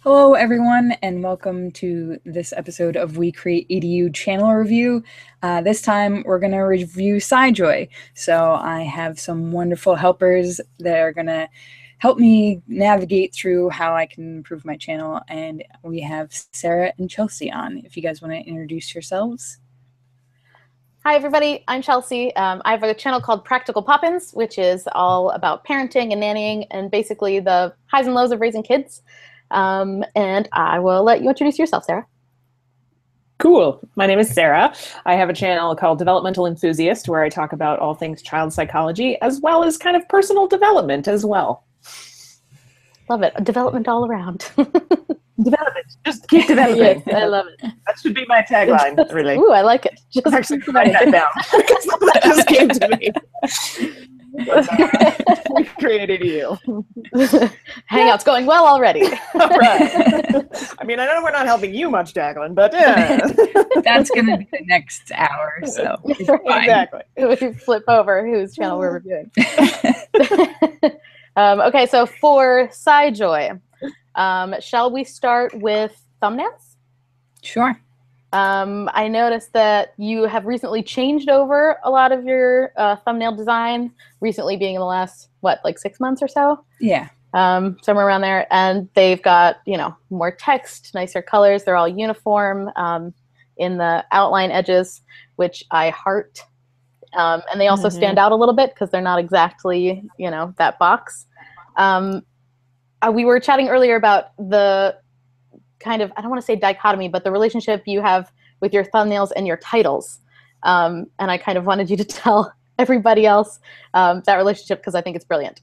Hello, everyone, and welcome to this episode of We Create EDU channel review. This time, we're going to review SciJoy. So I have some wonderful helpers that are going to help me navigate through how I can improve my channel. And we have Sarah and Chelsea on. If you guys want to introduce yourselves. Hi, everybody. I'm Chelsea. I have a channel called Practical Poppins, which is all about parenting and nannying and basically the highs and lows of raising kids. And I will let you introduce yourself, Sarah. Cool. My name is Sarah. I have a channel called Developmental Enthusiast where I talk about all things child psychology as well as kind of personal development as well. Love it. Development all around. Development. Just keep developing. Yes, I love it. That should be my tagline, really. Ooh, I like it. Just actually write that down because that just came to me. We created you. Hangout's going well already. All right. I mean, I know we're not helping you much, Jacqueline, but yeah. That's going to be the next hour, so it's fine. Exactly. We flip over whose channel we're reviewing. Okay, so for SciJoy, shall we start with thumbnails? Sure. I noticed that you have recently changed over a lot of your thumbnail design, recently being in the last, what, like 6 months or so? Yeah. Somewhere around there. And they've got, you know, more text, nicer colors. They're all uniform in the outline edges, which I heart. And they also stand out a little bit because they're not exactly, you know, that box. We were chatting earlier about the kind of, I don't want to say dichotomy, but the relationship you have with your thumbnails and your titles. And I kind of wanted you to tell everybody else that relationship because I think it's brilliant.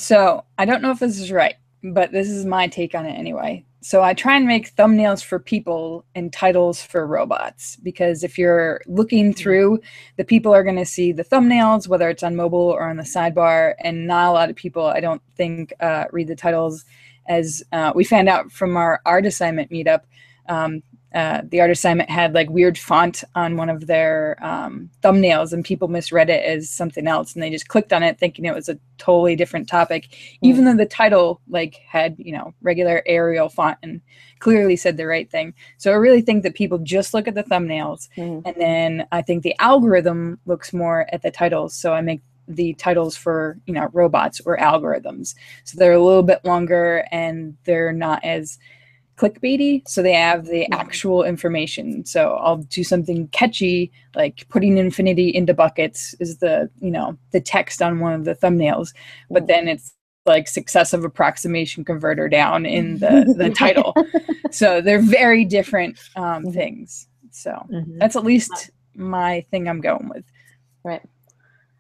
So I don't know if this is right, but this is my take on it anyway. So I try and make thumbnails for people and titles for robots, because if you're looking through, the people are going to see the thumbnails, whether it's on mobile or on the sidebar, and not a lot of people, I don't think, read the titles. As we found out from our art assignment meetup, the art assignment had like weird font on one of their thumbnails, and people misread it as something else, and they just clicked on it thinking it was a totally different topic, even though the title like had, you know, regular Arial font and clearly said the right thing. So I really think that people just look at the thumbnails, and then I think the algorithm looks more at the titles. So I make the titles for, you know, robots or algorithms, so they're a little bit longer and they're not as clickbaity, so they have the actual information. So I'll do something catchy, like putting infinity into buckets is the, you know, the text on one of the thumbnails, but then it's like successive approximation converter down in the title. So they're very different things. So that's at least my thing I'm going with. Right.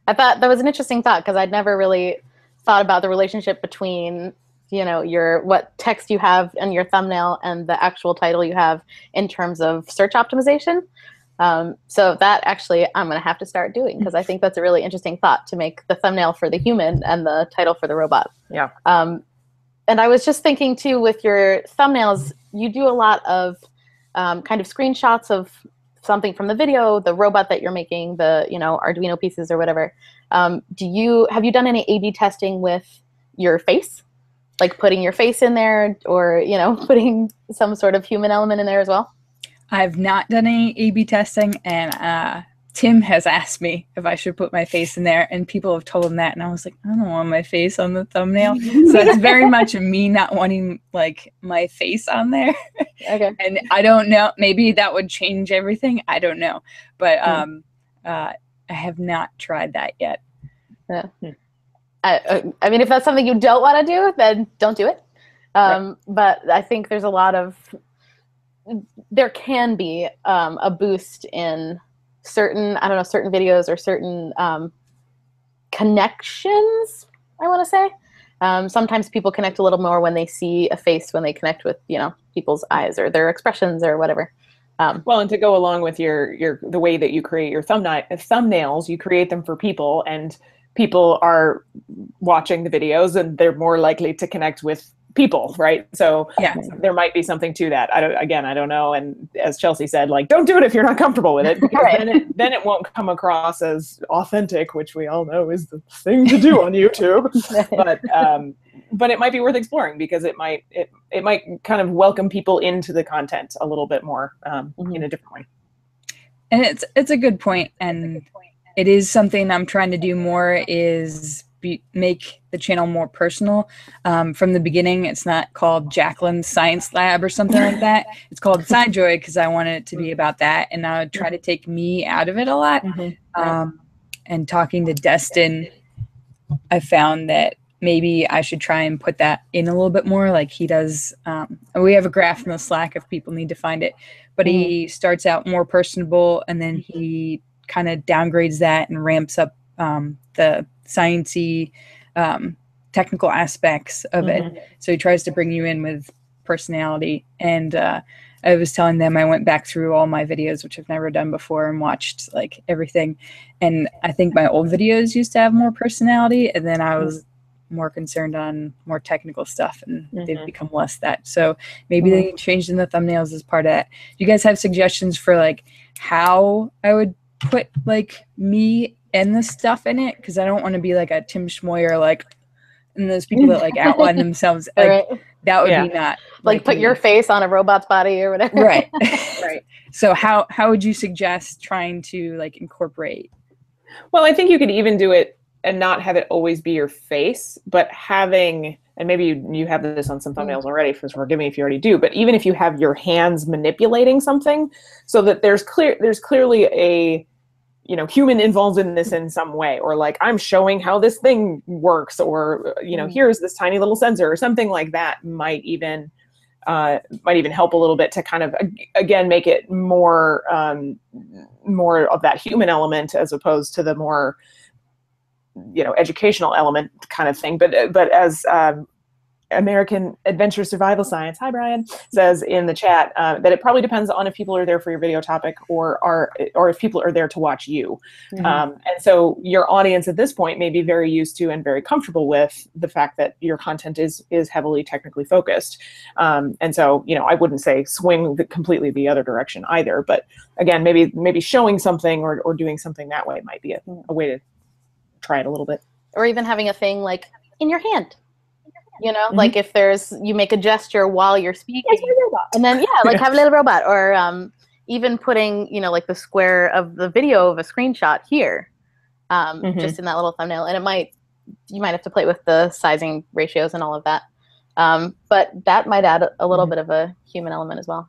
I thought that was an interesting thought because I'd never really thought about the relationship between, you know, what text you have in your thumbnail and the actual title you have in terms of search optimization. So that actually I'm going to have to start doing because I think that's a really interesting thought, to make the thumbnail for the human and the title for the robot. Yeah. And I was just thinking too, with your thumbnails, you do a lot of kind of screenshots of something from the video, the robot that you're making, the, you know, Arduino pieces or whatever. Have you done any A/B testing with your face? Like putting your face in there, or, you know, putting some sort of human element in there as well? I've not done any A/B testing, and Tim has asked me if I should put my face in there, and people have told him that, and I was like, I don't want my face on the thumbnail. So it's very much me not wanting like my face on there. Okay. And I don't know, maybe that would change everything. I don't know, but I have not tried that yet. Yeah. I mean, if that's something you don't want to do, then don't do it. But I think there's a lot of, there can be a boost in certain, I don't know, certain videos or certain connections, I want to say. Sometimes people connect a little more when they see a face, when they connect with, you know, people's eyes or their expressions or whatever. Well, and to go along with the way that you create your thumbnails, you create them for people, and people are watching the videos and they're more likely to connect with people, right? So yeah, there might be something to that. I don't know. And as Chelsea said, like, don't do it if you're not comfortable with it, because then it won't come across as authentic, which we all know is the thing to do on YouTube. But but it might be worth exploring because it might kind of welcome people into the content a little bit more in a different way. And it's a good point, and it is something I'm trying to do more, is make the channel more personal. From the beginning, it's not called Jacqueline's Science Lab or something like that. It's called SciJoy because I want it to be about that, and I would try to take me out of it a lot. And talking to Destin, I found that maybe I should try and put that in a little bit more like he does. We have a graph in the Slack if people need to find it, but he starts out more personable, and then he kind of downgrades that and ramps up the sciencey technical aspects of it. So he tries to bring you in with personality. And I was telling them I went back through all my videos, which I've never done before, and watched like everything. And I think my old videos used to have more personality, and then I was more concerned on more technical stuff, and they've become less that. So maybe they can change in the thumbnails as part of that. Do you guys have suggestions for like how I would put like me and the stuff in it? Because I don't want to be like a Tim Schmoyer, like, and those people that like outline themselves, like that would be not like put your face on a robot's body or whatever. Right. Right. So how would you suggest trying to like incorporate? Well, I think you could even do it and not have it always be your face, but having, and maybe you have this on some thumbnails already, forgive me if you already do, but even if you have your hands manipulating something, so that there's clearly a, you know, human involved in this in some way, or like I'm showing how this thing works, or, you know, here's this tiny little sensor or something like that might even help a little bit to kind of, again, make it more of that human element as opposed to the more, you know, educational element kind of thing. But as American Adventure Survival Science, hi Brian, says in the chat, that it probably depends on if people are there for your video topic or if people are there to watch you. And so your audience at this point may be very used to and very comfortable with the fact that your content is heavily technically focused. And so, you know, I wouldn't say swing completely the other direction either, but again, maybe showing something or doing something that way might be a way to try it a little bit. Or even having a thing like in your hand. You know, like if you make a gesture while you're speaking, and then like have a little robot, or even putting, you know, like the square of the video of a screenshot here, just in that little thumbnail. And you might have to play with the sizing ratios and all of that, but that might add a little bit of a human element as well.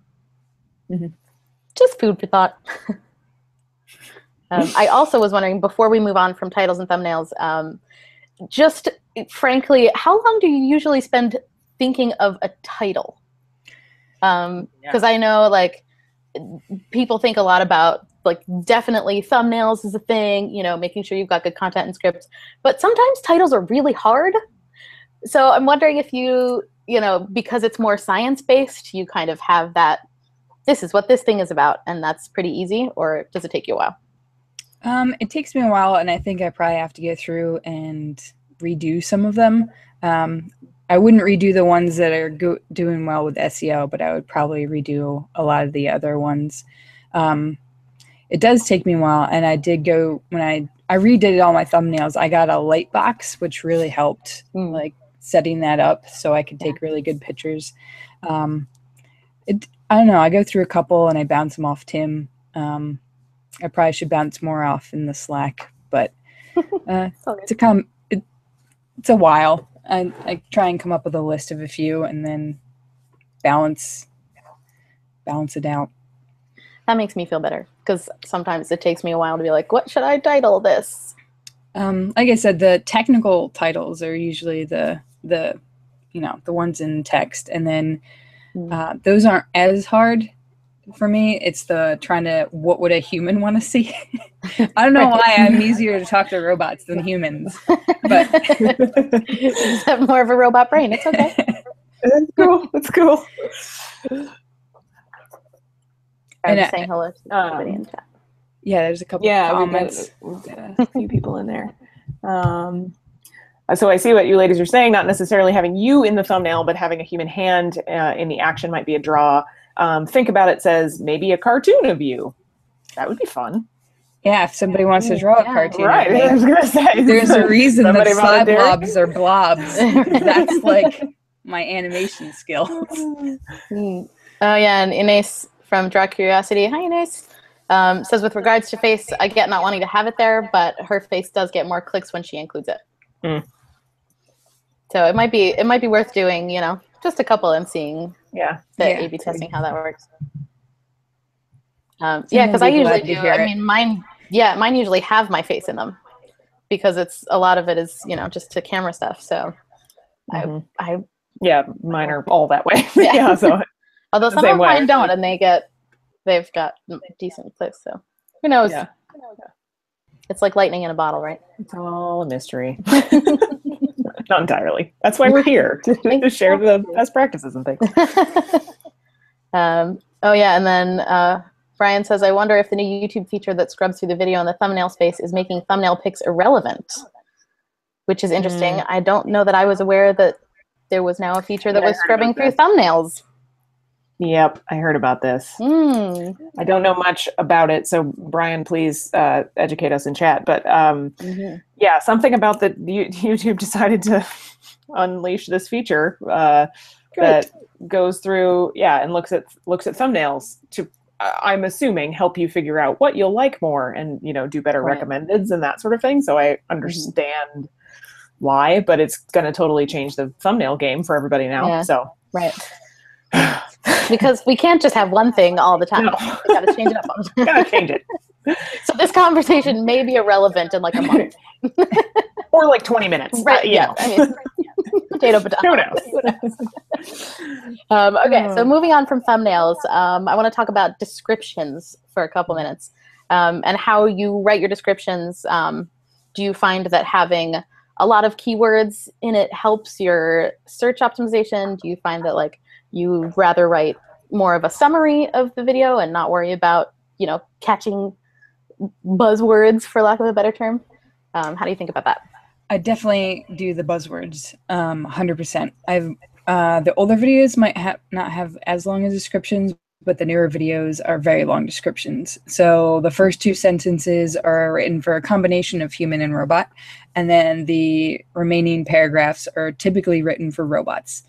Just food for thought. I also was wondering, before we move on from titles and thumbnails, just frankly, how long do you usually spend thinking of a title? Because I know like people think a lot about like definitely thumbnails is a thing, you know, making sure you've got good content and scripts, but sometimes titles are really hard. So I'm wondering if you know, because it's more science-based, you kind of have that, this is what this thing is about, and that's pretty easy, or does it take you a while? It takes me a while, and I think I probably have to go through and redo some of them. I wouldn't redo the ones that are doing well with SEO, but I would probably redo a lot of the other ones. It does take me a while, and I did go, when I redid all my thumbnails, I got a light box, which really helped, like setting that up so I could take really good pictures. I don't know, I go through a couple and I bounce them off Tim. I probably should bounce more off in the Slack, but it's a while. I try and come up with a list of a few and then balance it out. That makes me feel better, because sometimes it takes me a while to be like, what should I title this? Like I said, the technical titles are usually the you know, the ones in text, and then those aren't as hard for me. It's the trying to, what would a human want to see? I don't know why I'm easier to talk to robots than humans, but you just have more of a robot brain. It's okay. That's cool. That's cool. I'm saying hello to everybody in chat. Yeah, there's a couple of comments. We've got a few people in there. So I see what you ladies are saying, not necessarily having you in the thumbnail, but having a human hand in the action might be a draw. Think About It says maybe a cartoon of you. That would be fun. Yeah, if somebody wants to draw a cartoon, Right. of me, I was gonna say there's a reason that somebody slab volunteer? blobs are blobs. That's like my animation skills. Oh yeah, and Ines from Draw Curiosity, hi Ines, says with regards to face, I get not wanting to have it there, but her face does get more clicks when she includes it. So it might be worth doing, you know, just a couple and seeing A/B testing how that works. Yeah, because I usually do. I mean, mine usually have my face in them because it's a lot of it is, you know, just to camera stuff. So I mine are all that way. Yeah. So although some of mine don't, and they've got decent clicks. So who knows? Yeah. It's like lightning in a bottle, right? It's all a mystery. Not entirely. That's why we're here to share the best practices and things. Oh yeah, and then Brian says, I wonder if the new YouTube feature that scrubs through the video in the thumbnail space is making thumbnail pics irrelevant, which is interesting. I don't know that I was aware that there was now a feature that was scrubbing through thumbnails. Yep, I heard about this. I don't know much about it, so Brian, please educate us in chat. But yeah, something about that YouTube decided to unleash this feature that goes through, and looks at thumbnails to, I'm assuming, help you figure out what you'll like more and, you know, do better recommendeds and that sort of thing. So I understand why, but it's going to totally change the thumbnail game for everybody now. Yeah. So because we can't just have one thing all the time. No. We got to change it up all the time. Gotta change it. So this conversation may be irrelevant in like a month. Or like 20 minutes. Right. Yeah. I mean, potato. Who knows? Okay, so moving on from thumbnails, I want to talk about descriptions for a couple minutes, and how you write your descriptions. Do you find that having a lot of keywords in it helps your search optimization? Do you find that like you rather write more of a summary of the video and not worry about, you know, catching buzzwords, for lack of a better term? How do you think about that? I definitely do the buzzwords, 100%. The older videos might not have as long as descriptions, but the newer videos are very long descriptions. So the first 2 sentences are written for a combination of human and robot, and then the remaining paragraphs are typically written for robots.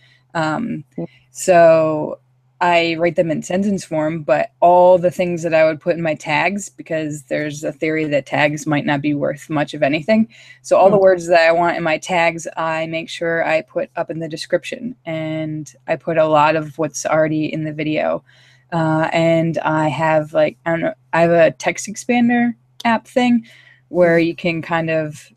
So I write them in sentence form, but all the things that I would put in my tags, because there's a theory that tags might not be worth much of anything. So all the words that I want in my tags, I make sure I put up in the description, and I put a lot of what's already in the video. And I have I have a text expander app thing where you can kind of,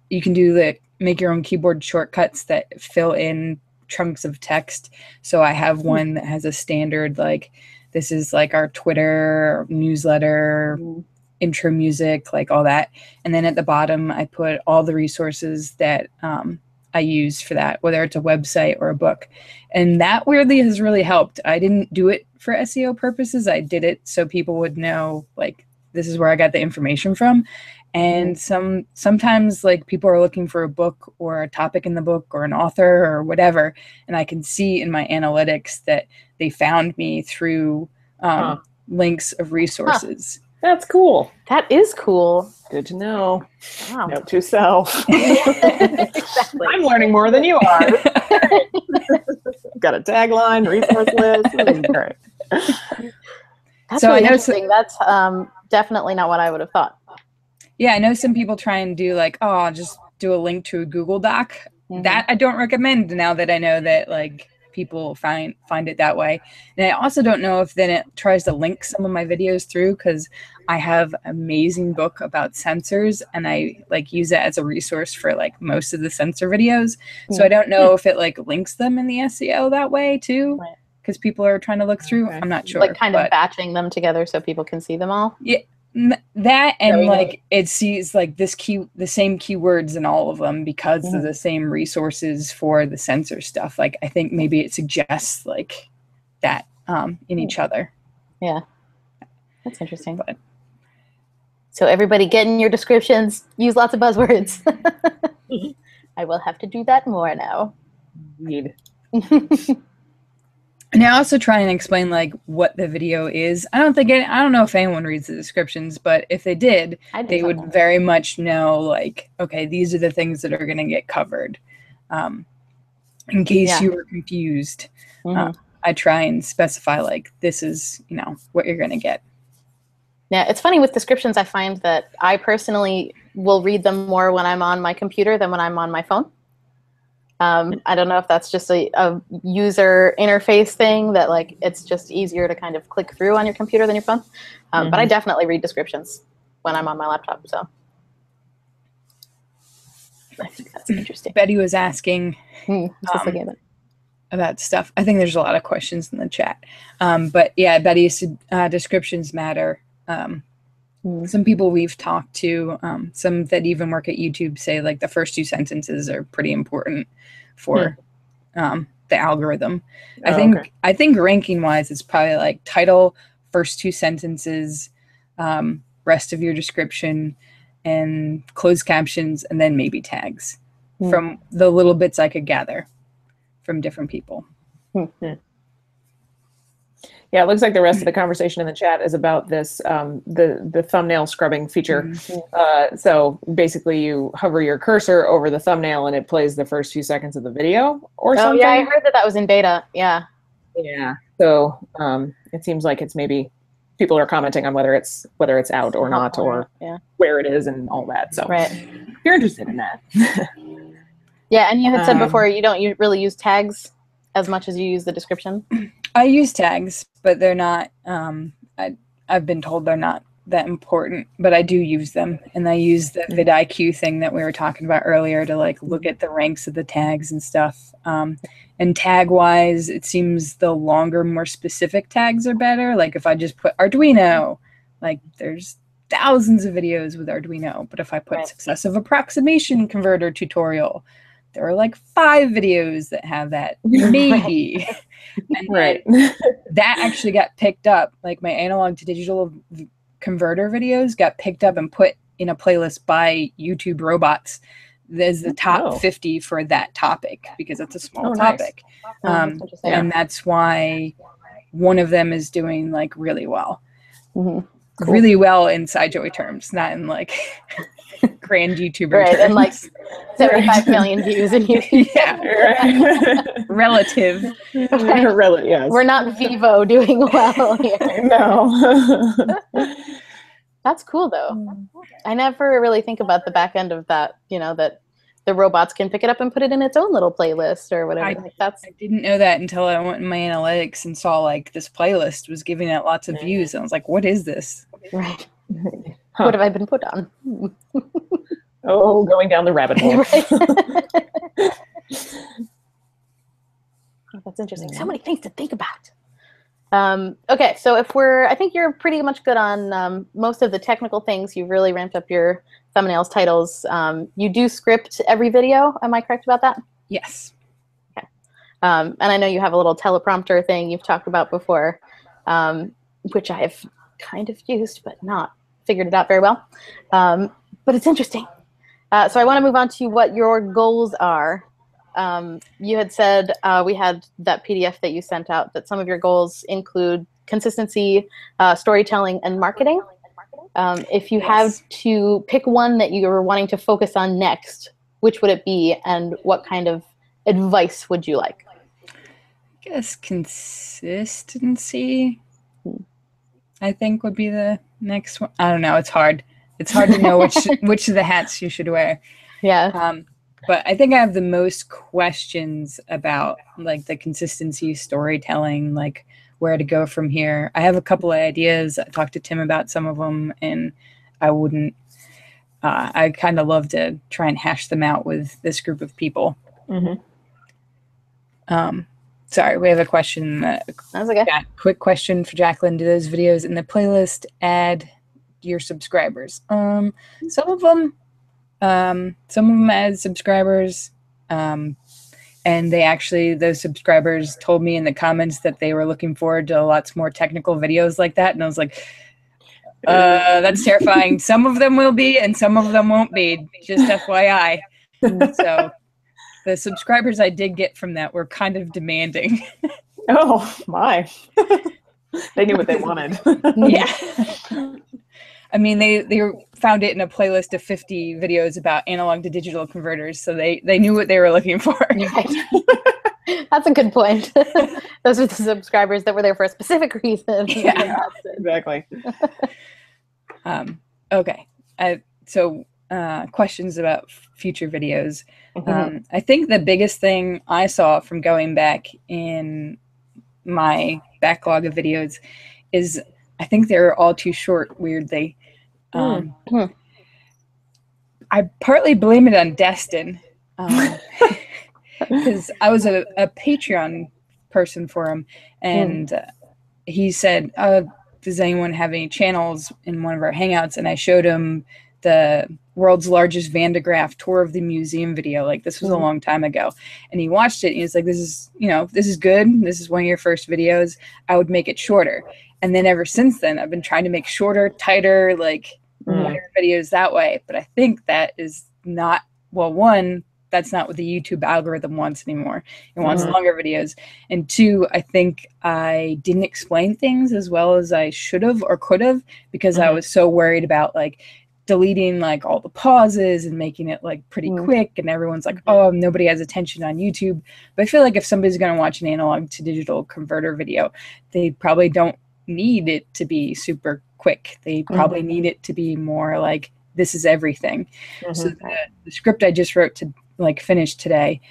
you can make your own keyboard shortcuts that fill in chunks of text. So I have one that has a standard, like, this is like our Twitter newsletter, intro music, like all that. And then at the bottom, I put all the resources that I use for that, whether it's a website or a book. And that weirdly has really helped. I didn't do it for SEO purposes. I did it so people would know, like, this is where I got the information from. And sometimes like people are looking for a book or a topic in the book or an author or whatever, and I can see in my analytics that they found me through links of resources. That's cool. That is cool. Good to know. Wow. Note to self. Exactly. I'm learning more than you are. Got a tagline, resource list. This is great. That's really interesting. That's definitely not what I would have thought. Yeah, I know some people try and do like, oh, I'll just do a link to a Google Doc. That I don't recommend now that I know that like people find it that way. And I also don't know if then it tries to link some of my videos through, because I have an amazing book about sensors and I like use it as a resource for like most of the sensor videos. So I don't know if it like links them in the SEO that way too, because people are trying to look through. I'm not sure. Like kind of batching them together so people can see them all. Yeah. That and like it sees like the same keywords in all of them because of the same resources for the sensor stuff. Like I think maybe it suggests like that in each other. Yeah, that's interesting. But so everybody get in your descriptions, use lots of buzzwords. I will have to do that more now. Indeed. And I also try and explain like what the video is. I don't know if anyone reads the descriptions, but if they did, they would very much know like, okay, these are the things that are going to get covered. In case you were confused, I try and specify like, this is, you know, what you're going to get. Yeah, it's funny with descriptions. I find that I personally will read them more when I'm on my computer than when I'm on my phone. I don't know if that's just a user interface thing that like it's just easier to kind of click through on your computer than your phone. But I definitely read descriptions when I'm on my laptop. So I think that's interesting. Betty was asking about stuff. I think there's a lot of questions in the chat. But yeah, Betty's descriptions matter. Some people we've talked to, some that even work at YouTube say like the first 2 sentences are pretty important for the algorithm. I think ranking wise, it's probably like title, first 2 sentences, rest of your description, and closed captions, and then maybe tags from the little bits I could gather from different people. Yeah, it looks like the rest of the conversation in the chat is about this, the thumbnail scrubbing feature. So basically you hover your cursor over the thumbnail and it plays the first few seconds of the video or something. Oh yeah, I heard that was in beta, yeah. Yeah, so it seems like it's maybe people are commenting on whether it's out or not, or where it is and all that. So if you're interested in that. Yeah, and you had said before you don't really use tags as much as you use the description. I use tags, but they're not, I've been told they're not that important, but I do use them. And I use the vidIQ thing that we were talking about earlier to like look at the ranks of the tags and stuff. And tag wise, it seems the longer, more specific tags are better. Like if I just put Arduino, like there's thousands of videos with Arduino, but if I put successive approximation converter tutorial, there are like 5 videos that have that, maybe. And that actually got picked up. Like my analog to digital converter videos got picked up and put in a playlist by YouTube Robots. There's the top 50 for that topic because it's a small topic. And that's why one of them is doing like really well. Cool. Really well in SciJoy terms, not in like grand YouTuber terms. And like 75 million views in YouTube. Relative. Yes. We're not Vivo doing well here. No. That's cool though. I never really think about the back end of that, you know, that the robots can pick it up and put it in its own little playlist or whatever. I didn't know that until I went in my analytics and saw like this playlist was giving it lots of views. And I was like, what is this? Right. What have I been put on? Going down the rabbit hole. Oh, that's interesting. So many things to think about. Okay, so I think you're pretty much good on most of the technical things. You've really ramped up your thumbnails, titles. You do script every video. Am I correct about that? Yes. Okay. And I know you have a little teleprompter thing you've talked about before, which I've kind of used, but not figured it out very well. But it's interesting. So I want to move on to what your goals are. You had said we had that PDF that you sent out that some of your goals include consistency, storytelling, and marketing. If you have to pick one that you were wanting to focus on next, which would it be, and what kind of advice would you like? I guess consistency, I think, would be the next one. I don't know. It's hard. It's hard to know which of the hats you should wear. Yeah. But I think I have the most questions about like the consistency, storytelling, like where to go from here. I have a couple of ideas. I talked to Tim about some of them, and I kind of love to try and hash them out with this group of people. Sorry, we have a question. That's okay. Yeah, quick question for Jacqueline. Do those videos in the playlist add your subscribers? Some of them add subscribers. And those subscribers told me in the comments that they were looking forward to lots more technical videos like that. And I was like, that's terrifying. Some of them will be, and some of them won't be, just FYI. So the subscribers I did get from that were kind of demanding. Oh my. They knew what they wanted. Yeah. I mean, they found it in a playlist of 50 videos about analog to digital converters, so they knew what they were looking for. Right. That's a good point. Those are the subscribers that were there for a specific reason. Yeah, exactly. Okay. Questions about future videos. I think the biggest thing I saw from going back in my backlog of videos is I think they're all too short, weirdly. I partly blame it on Destin, because I was a Patreon person for him, and he said, does anyone have any channels in one of our hangouts? And I showed him the world's largest Van de Graaff tour of the museum video. Like, this was a long time ago, and he watched it and he was like, this is good. This is one of your first videos. I would make it shorter. And then ever since then, I've been trying to make shorter, tighter, like better videos that way. But I think that is not, well, one, that's not what the YouTube algorithm wants anymore. It wants longer videos. And two, I think I didn't explain things as well as I should have or could have, because I was so worried about like deleting like all the pauses and making it like pretty quick, and everyone's like, oh, nobody has attention on YouTube. But I feel like if somebody's going to watch an analog to digital converter video, they probably don't need it to be super quick. They probably need it to be more like, this is everything. So the script I just wrote to like finish today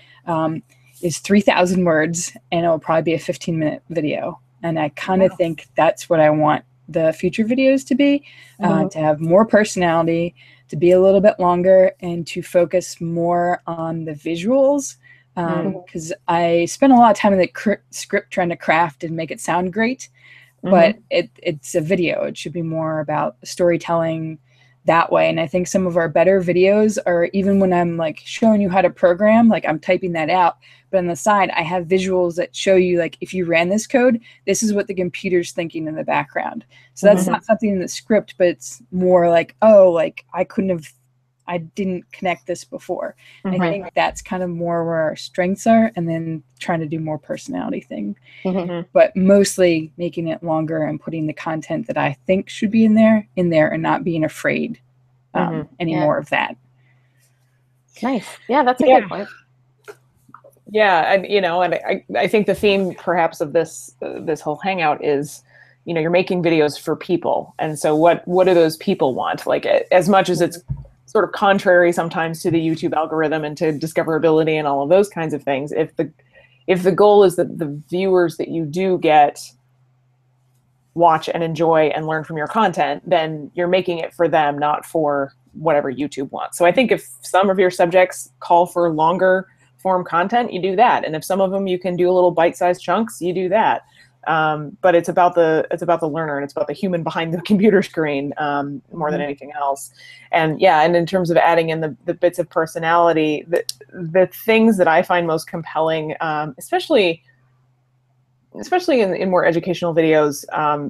is 3,000 words, and it'll probably be a 15-minute video. And I kind of think that's what I want the future videos to be, to have more personality, to be a little bit longer, and to focus more on the visuals, because I spent a lot of time in the script trying to craft and make it sound great, but it's a video. It should be more about storytelling that way. And I think some of our better videos are, even when I'm like showing you how to program, like I'm typing that out, but on the side I have visuals that show you, like, if you ran this code, this is what the computer's thinking in the background. So that's not something in the script, but it's more like, oh, like I didn't connect this before. I think that's kind of more where our strengths are, and then trying to do more personality thing, but mostly making it longer and putting the content that I think should be in there, and not being afraid anymore of that. Nice. Yeah, that's a good point. Yeah, and I think the theme perhaps of this whole hangout is, you're making videos for people, and so what do those people want? Like, as much as it's sort of contrary sometimes to the YouTube algorithm and to discoverability and all of those kinds of things, if the goal is that the viewers that you do get watch and enjoy and learn from your content, then you're making it for them, not for whatever YouTube wants. So I think if some of your subjects call for longer form content, you do that. And if some of them you can do a little bite-sized chunks, you do that. But it's about the learner, and it's about the human behind the computer screen, more than anything else. And and in terms of adding in the bits of personality, the things that I find most compelling, especially in more educational videos,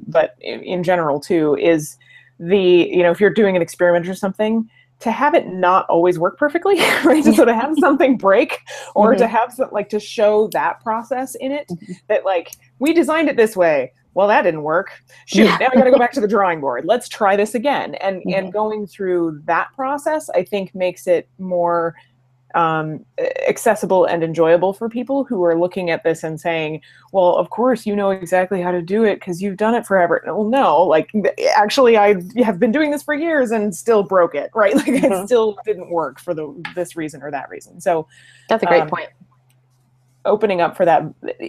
but in general too, is if you're doing an experiment or something, to have it not always work perfectly, right? So to have something break, or to have to show that process in it, that like, we designed it this way. Well, that didn't work. Shoot, now I got to go back to the drawing board. Let's try this again. And going through that process, I think, makes it more accessible and enjoyable for people who are looking at this and saying, well, of course you know exactly how to do it because you've done it forever. Well, no, like, actually I have been doing this for years and still broke it, right? Like, it still didn't work for this reason or that reason. So that's a great point. Opening up for that,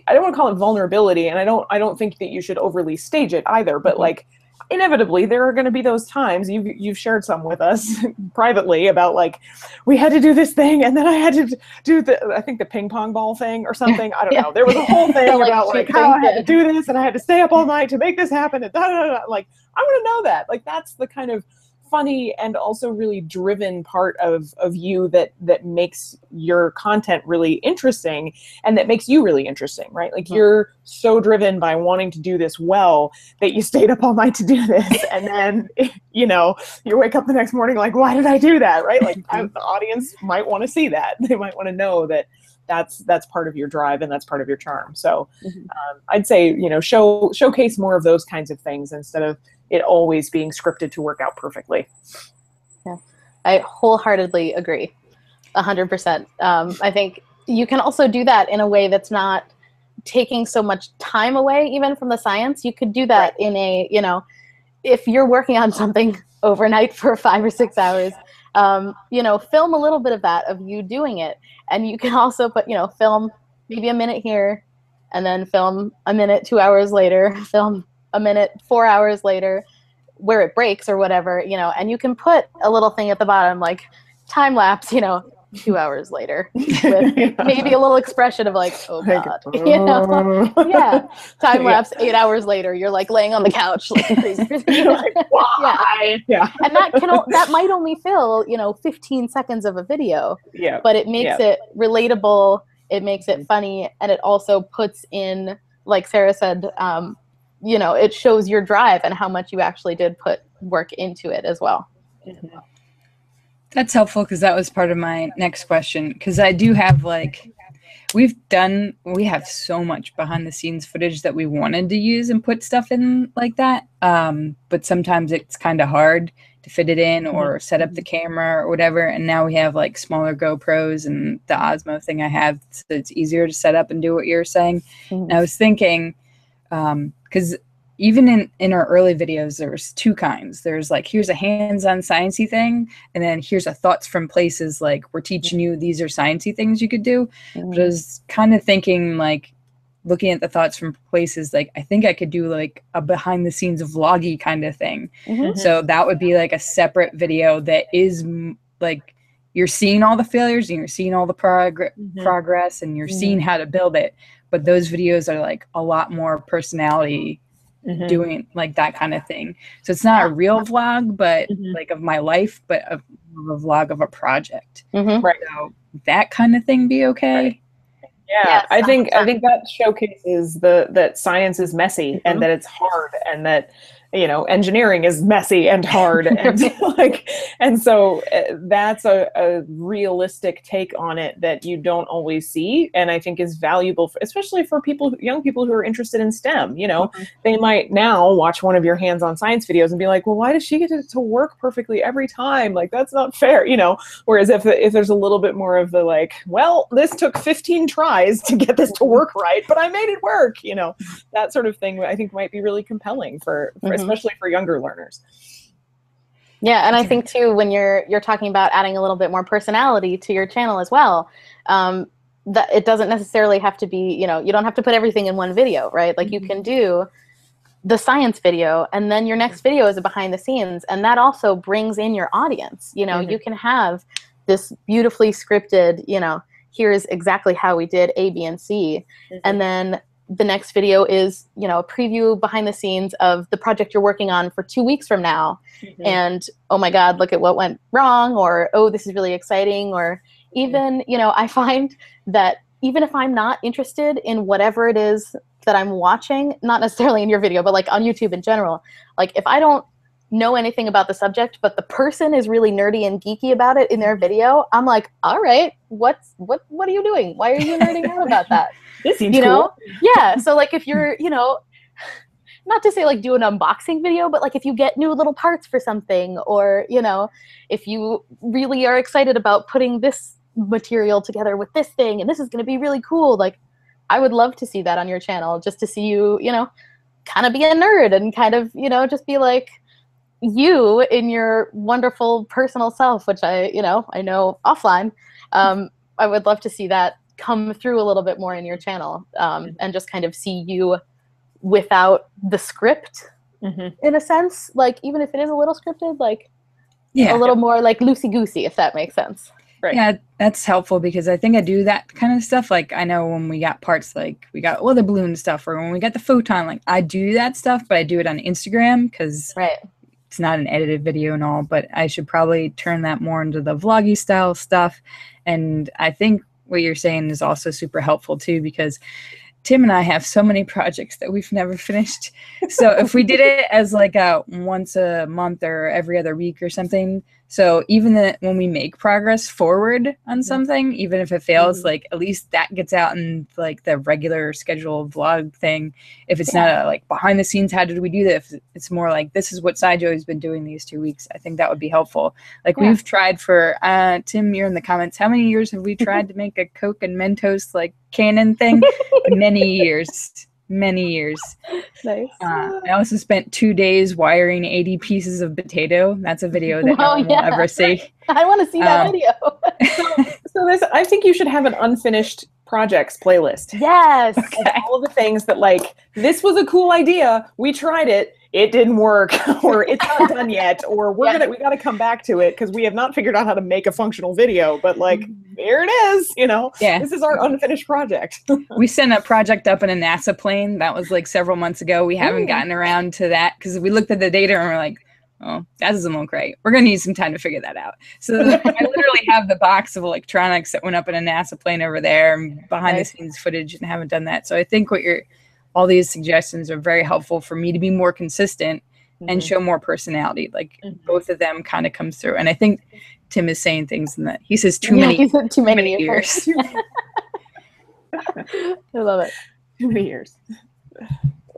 I don't want to call it vulnerability, and I don't think that you should overly stage it either, but like, inevitably there are going to be those times, you've shared some with us privately about, like, we had to do this thing and then I had to do I think the ping pong ball thing or something. I don't know. There was a whole thing about like how I had to do this and I had to stay up all night to make this happen, and like, I want to know that. Like, that's the kind of funny and also really driven part of you that makes your content really interesting, and that makes you really interesting, right? Like, you're so driven by wanting to do this well that you stayed up all night to do this, and then you wake up the next morning like, why did I do that, right? Like, the audience might want to see that. They might want to know that that's part of your drive and that's part of your charm. So I'd say, you know, showcase more of those kinds of things instead of it always being scripted to work out perfectly. Yeah, I wholeheartedly agree. 100%. I think you can also do that in a way that's not taking so much time away even from the science. You could do that in a, you know, if you're working on something overnight for 5 or 6 hours, you know, film a little bit of that, of you doing it. And you can also put, you know, film maybe a minute here, and then film a minute 2 hours later, film a minute 4 hours later, where it breaks or whatever, you know, and you can put a little thing at the bottom, like time lapse, you know, 2 hours later, with maybe a little expression of like, oh God, you know, time lapse 8 hours later, you're like laying on the couch like crazy. Like, why? And that might only fill, you know, 15 seconds of a video, but it makes it relatable, it makes it funny, and it also puts in, like Sarah said, you know, it shows your drive and how much you actually did put work into it as well. That's helpful, because that was part of my next question. Because I do have, like, we have so much behind the scenes footage that we wanted to use and put stuff in like that. But sometimes it's kind of hard to fit it in or set up the camera or whatever. And now we have like smaller GoPros and the Osmo thing I have, so it's easier to set up and do what you're saying. And I was thinking, because even in our early videos, there was two kinds. There's like, here's a hands-on sciencey thing, and then here's a thoughts from places, like we're teaching you these are sciencey things you could do. But I was kind of thinking, like, looking at the thoughts from places, like I think I could do like a behind the scenes vloggy kind of thing. So that would be like a separate video that is like, you're seeing all the failures and you're seeing all the progress and you're seeing how to build it. But those videos are like a lot more personality doing like that kind of thing. So it's not a real vlog, but like of my life, but a vlog of a project. Right. So that kind of thing be okay. Yeah, I think that showcases that science is messy and that it's hard, and that, you know, engineering is messy and hard, and like, and so that's a realistic take on it that you don't always see, and I think is valuable, especially for young people who are interested in STEM. You know, they might now watch one of your hands-on science videos and be like, well, why does she get it to work perfectly every time? Like, that's not fair, you know. Whereas if there's a little bit more of the like, well, this took 15 tries to get this to work right, but I made it work, you know, that sort of thing, I think might be really compelling for especially for younger learners. Yeah, and I think too, when you're talking about adding a little bit more personality to your channel as well, that it doesn't necessarily have to be, you know, you don't have to put everything in one video, right? Like you can do the science video, and then your next video is a behind the scenes, and that also brings in your audience. You know, you can have this beautifully scripted, you know, here's exactly how we did A, B, and C, and then the next video is, you know, a preview behind the scenes of the project you're working on for 2 weeks from now. And, oh my God, look at what went wrong, or, oh, this is really exciting. Or even, you know, I find that even if I'm not interested in whatever it is that I'm watching, not necessarily in your video, but like on YouTube in general, like if I don't know anything about the subject, but the person is really nerdy and geeky about it in their video, I'm like, all right, what are you doing? Why are you nerding out about that? This seems you know? cool. Yeah. So like if you're, you know, not to say like do an unboxing video, but like if you get new little parts for something, or, you know, if you really are excited about putting this material together with this thing, and this is going to be really cool, like I would love to see that on your channel, just to see you, you know, kind of be a nerd and kind of, you know, just be like you in your wonderful personal self, which I know offline. I would love to see that come through a little bit more in your channel, and just kind of see you without the script, in a sense, like even if it is a little scripted, like a little more like loosey-goosey, if that makes sense. Right. Yeah, that's helpful, because I think I do that kind of stuff. Like I know when we got parts, like we got weather balloon stuff, or when we got the photon, like I do that stuff, but I do it on Instagram because it's not an edited video and all. But I should probably turn that more into the vloggy style stuff. And I think what you're saying is also super helpful too, because Tim and I have so many projects that we've never finished. So if we did it as like a once a month or every other week or something, So even when we make progress forward on something, even if it fails, like at least that gets out in like the regular scheduled vlog thing. If it's not a, like behind the scenes, how did we do this? It's more like, this is what SciJoy has been doing these 2 weeks. I think that would be helpful. Like we've tried for, Tim, you're in the comments. How many years have we tried to make a Coke and Mentos like canon thing? Many years. Many years. Nice. I also spent 2 days wiring 80 pieces of potato. That's a video that no one will ever see. I want to see that video. So this, I think you should have an unfinished projects playlist. Yes. All of the things that like, this was a cool idea. We tried it. It didn't work, or it's not done yet, or we got to come back to it because we have not figured out how to make a functional video. But like, here it is. You know, this is our unfinished project. We sent a project up in a NASA plane. That was like several months ago. We haven't gotten around to that because we looked at the data and we're like, oh, that doesn't look right. We're going to need some time to figure that out. So I literally have the box of electronics that went up in a NASA plane over there and behind the scenes footage, and haven't done that. So I think all these suggestions are very helpful for me to be more consistent and show more personality. Like both of them kind of comes through. And I think Tim is saying things in that. He says too many years. I love it. Too many years.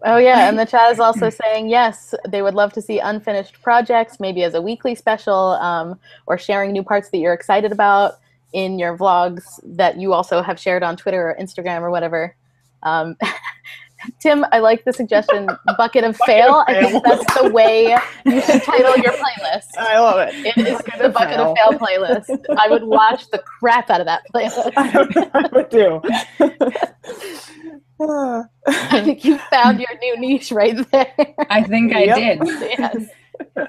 Oh yeah, and the chat is also saying yes, they would love to see unfinished projects, maybe as a weekly special, or sharing new parts that you're excited about in your vlogs that you also have shared on Twitter or Instagram or whatever. Tim, I like the suggestion, bucket of fail. I think that's the way you should title your playlist. I love it. It is the bucket of fail playlist. I would watch the crap out of that playlist. I would do. I think you found your new niche right there. I think I did. Yes.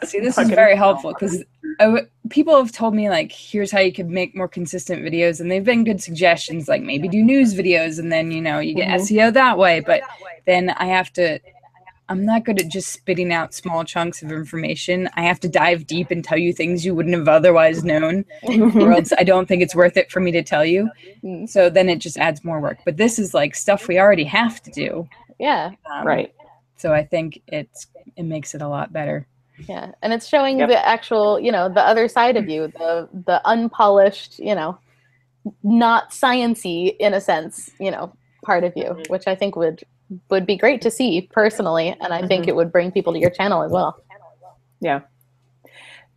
See, this is very helpful because people have told me, like, here's how you could make more consistent videos, and they've been good suggestions, like maybe do news videos, and then, you know, you get SEO that way. But then I'm not good at just spitting out small chunks of information. I have to dive deep and tell you things you wouldn't have otherwise known, or else I don't think it's worth it for me to tell you. So then it just adds more work. But this is like stuff we already have to do. Yeah. Right. So I think it makes it a lot better. Yeah, and it's showing the actual, you know, the other side of you, the unpolished, you know, not science-y in a sense, you know, part of you, which I think would be great to see personally, and I think it would bring people to your channel as well. Yeah.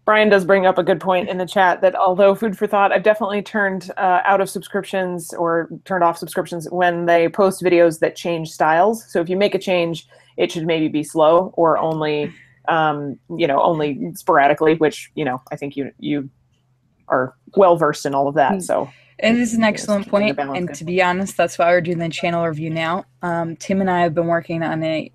Brian does bring up a good point in the chat that although food for thought, I've definitely turned out of subscriptions or turned off subscriptions when they post videos that change styles. So if you make a change, it should maybe be slow or only you know, only sporadically, which, you know, I think you are well versed in all of that. So it is an excellent point, and to be honest, that's why we're doing the channel review now. Tim and I have been working on a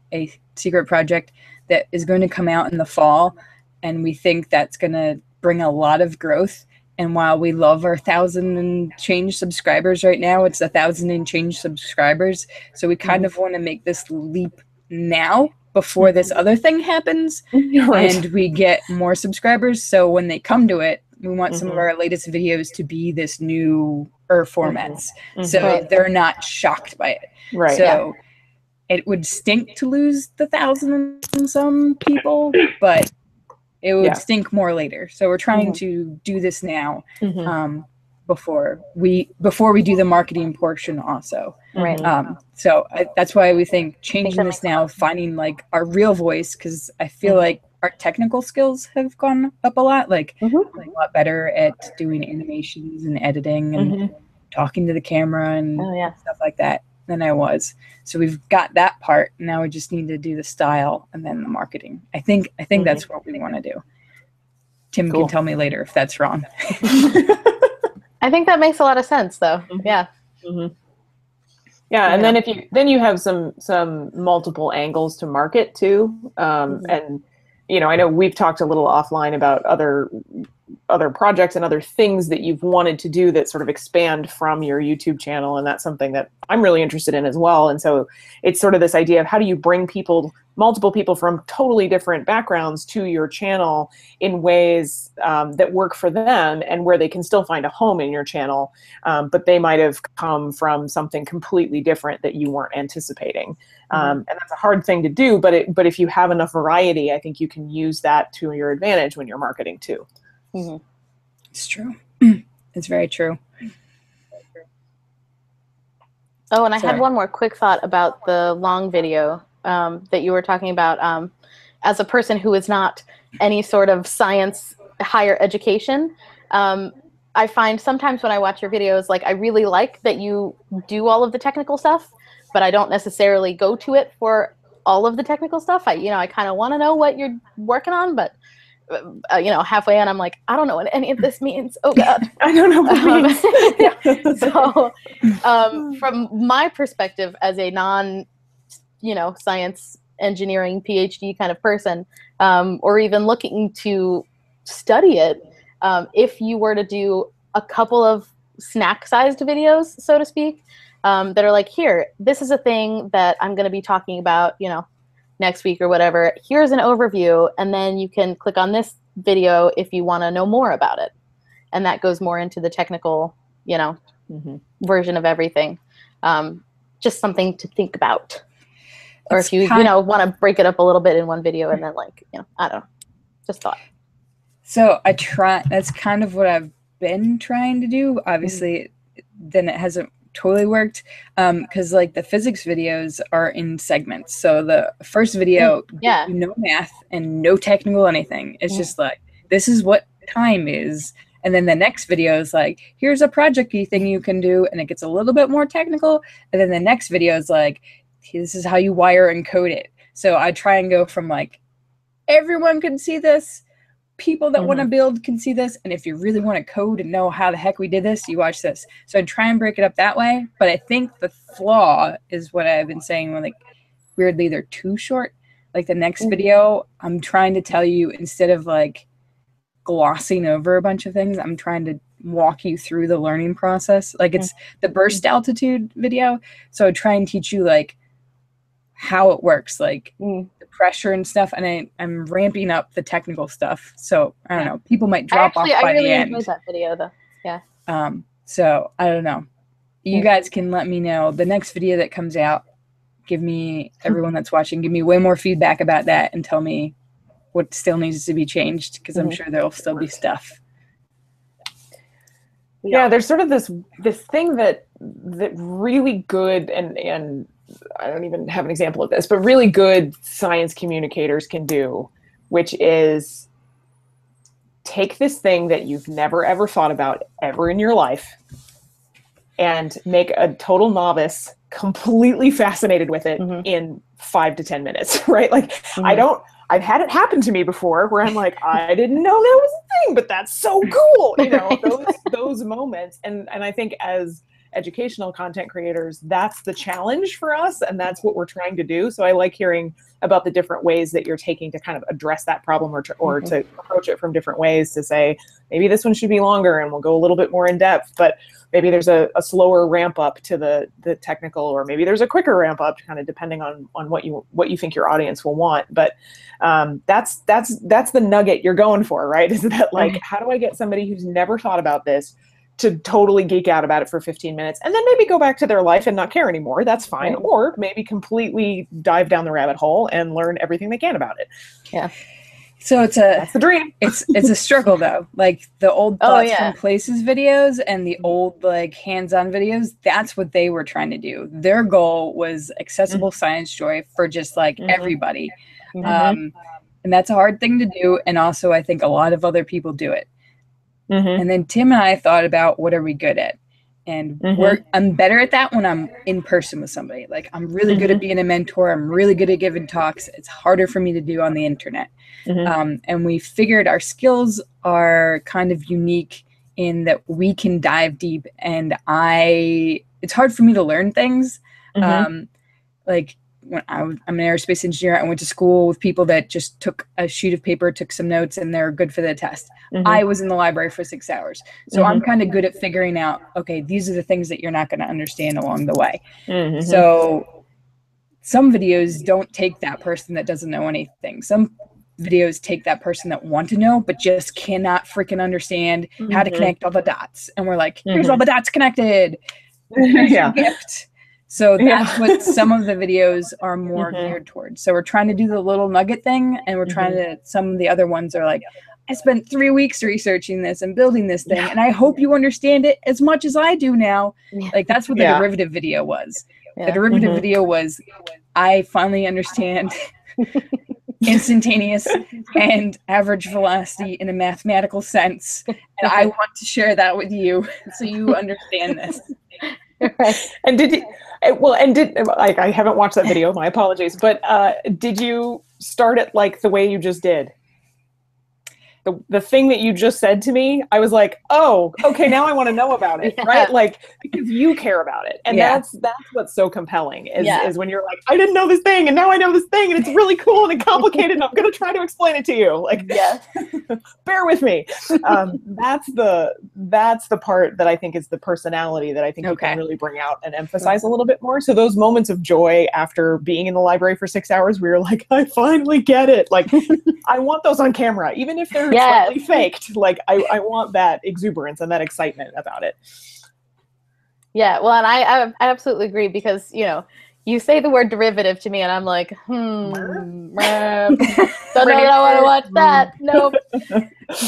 secret project that is going to come out in the fall, and we think that's going to bring a lot of growth. And while we love our 1,000 and change subscribers right now, it's 1,000 and change subscribers. So we kind of want to make this leap now before this other thing happens, and we get more subscribers. So when they come to it, we want some of our latest videos to be this new formats, so they're not shocked by it. Right. So it would stink to lose the 1,000 and some people, but it would stink more later. So we're trying to do this now, before we do the marketing portion also. Right. So that's why we think changing this now, finding like our real voice, because I feel like our technical skills have gone up a lot, like a lot better at doing animations and editing and talking to the camera and stuff like that than I was. So we've got that part. Now we just need to do the style and then the marketing. I think that's what we want to do. Tim can tell me later if that's wrong. I think that makes a lot of sense, though. Yeah. Yeah, and then you have some multiple angles to market too, and you know, I know we've talked a little offline about other projects and other things that you've wanted to do that sort of expand from your YouTube channel, and that's something that I'm really interested in as well. And so it's sort of this idea of how do you bring multiple people from totally different backgrounds to your channel in ways that work for them and where they can still find a home in your channel, but they might have come from something completely different that you weren't anticipating. And that's a hard thing to do, but if you have enough variety, I think you can use that to your advantage when you're marketing too. Mhm. It's true. It's very true. Oh, and I Sorry. had one more quick thought about the long video that you were talking about. As a person who is not any sort of science higher education, I find sometimes when I watch your videos, like I really like that you do all of the technical stuff, but I don't necessarily go to it for all of the technical stuff. I kind of want to know what you're working on, but halfway in, I'm like, I don't know what any of this means. Oh God. I don't know what it means. So from my perspective as a non, science engineering PhD kind of person, or even looking to study it, if you were to do a couple of snack-sized videos, so to speak, that are like, here, this is a thing that I'm going to be talking about, next week or whatever. Here's an overview, and then you can click on this video if you want to know more about it. And that goes more into the technical, version of everything. Just something to think about. Or if you, want to break it up a little bit in one video and then I don't know, just thought. So that's kind of what I've been trying to do. Obviously, then it hasn't totally worked because like the physics videos are in segments. So the first video, no math and no technical anything. It's just like, this is what time is. And then the next video is like, here's a project-y thing you can do. And it gets a little bit more technical. And then the next video is like, this is how you wire and code it. So I try and go from like, everyone can see this. People that want to build can see this. And if you really want to code and know how the heck we did this, you watch this. So I try and break it up that way. But I think the flaw is what I've been saying when, like, weirdly, they're too short. Like the next video, I'm trying to tell you, instead of like glossing over a bunch of things, I'm trying to walk you through the learning process. Like it's the burst altitude video. So I try and teach you like how it works, like the pressure and stuff, and I'm ramping up the technical stuff. So I don't know, people might drop off by the end. I really enjoyed that video though. Yeah. So I don't know. You guys can let me know the next video that comes out. Give me, everyone that's watching, give me way more feedback about that and tell me what still needs to be changed, because I'm sure there'll still be stuff. Yeah, there's sort of this thing that really good and I don't even have an example of this, but really good science communicators can do, which is take this thing that you've never ever thought about ever in your life and make a total novice completely fascinated with it in 5 to 10 minutes, right? Like I've had it happen to me before where I'm like, I didn't know that was a thing, but that's so cool. Those moments. And I think as educational content creators, that's the challenge for us, and that's what we're trying to do. So I like hearing about the different ways that you're taking to kind of address that problem, or to approach it from different ways, to say maybe this one should be longer and we'll go a little bit more in depth, but maybe there's a slower ramp up to the technical, or maybe there's a quicker ramp up, kind of depending on what you think your audience will want. But that's the nugget you're going for, right? Is that like, how do I get somebody who's never thought about this to totally geek out about it for 15 minutes and then maybe go back to their life and not care anymore? That's fine. Right. Or maybe completely dive down the rabbit hole and learn everything they can about it. Yeah. So that's the dream. It's a struggle though. Like the old Thoughts from Places videos and the old like hands-on videos, that's what they were trying to do. Their goal was accessible SciJoy for just like everybody. And that's a hard thing to do. And also I think a lot of other people do it. And then Tim and I thought about, what are we good at? And I'm better at that when I'm in person with somebody. Like I'm really good at being a mentor. I'm really good at giving talks. It's harder for me to do on the internet. And we figured our skills are kind of unique in that we can dive deep, and it's hard for me to learn things. Like when I'm an aerospace engineer, I went to school with people that just took a sheet of paper, took some notes, and they're good for the test. I was in the library for 6 hours. So I'm kind of good at figuring out, okay, these are the things that you're not going to understand along the way. So some videos don't take that person that doesn't know anything. Some videos take that person that want to know, but just cannot freaking understand how to connect all the dots. And we're like, here's all the dots connected. Here's your gift. So that's what some of the videos are more geared towards. So we're trying to do the little nugget thing, and we're trying to, some of the other ones are like, I spent 3 weeks researching this and building this thing, and I hope you understand it as much as I do now. Like, that's what the derivative video was. The derivative video was, I finally understand instantaneous and average velocity in a mathematical sense, and I want to share that with you so you understand this. Right. And did you, like, I haven't watched that video, my apologies, but did you start it like the way you just did? The thing that you just said to me, I was like, oh, okay, now I want to know about it, right? Like, because you care about it. And that's what's so compelling is when you're like, I didn't know this thing, and now I know this thing, and it's really cool and complicated, and I'm going to try to explain it to you. Like, bear with me. That's the part that I think is the personality that I think you can really bring out and emphasize a little bit more. So those moments of joy after being in the library for 6 hours, where you're like, I finally get it. Like, I want those on camera, even if they're slightly faked. Like, I want that exuberance and that excitement about it. Yeah, well, and I absolutely agree, because, you know, you say the word derivative to me and I'm like, don't know that I want to watch that. Nope.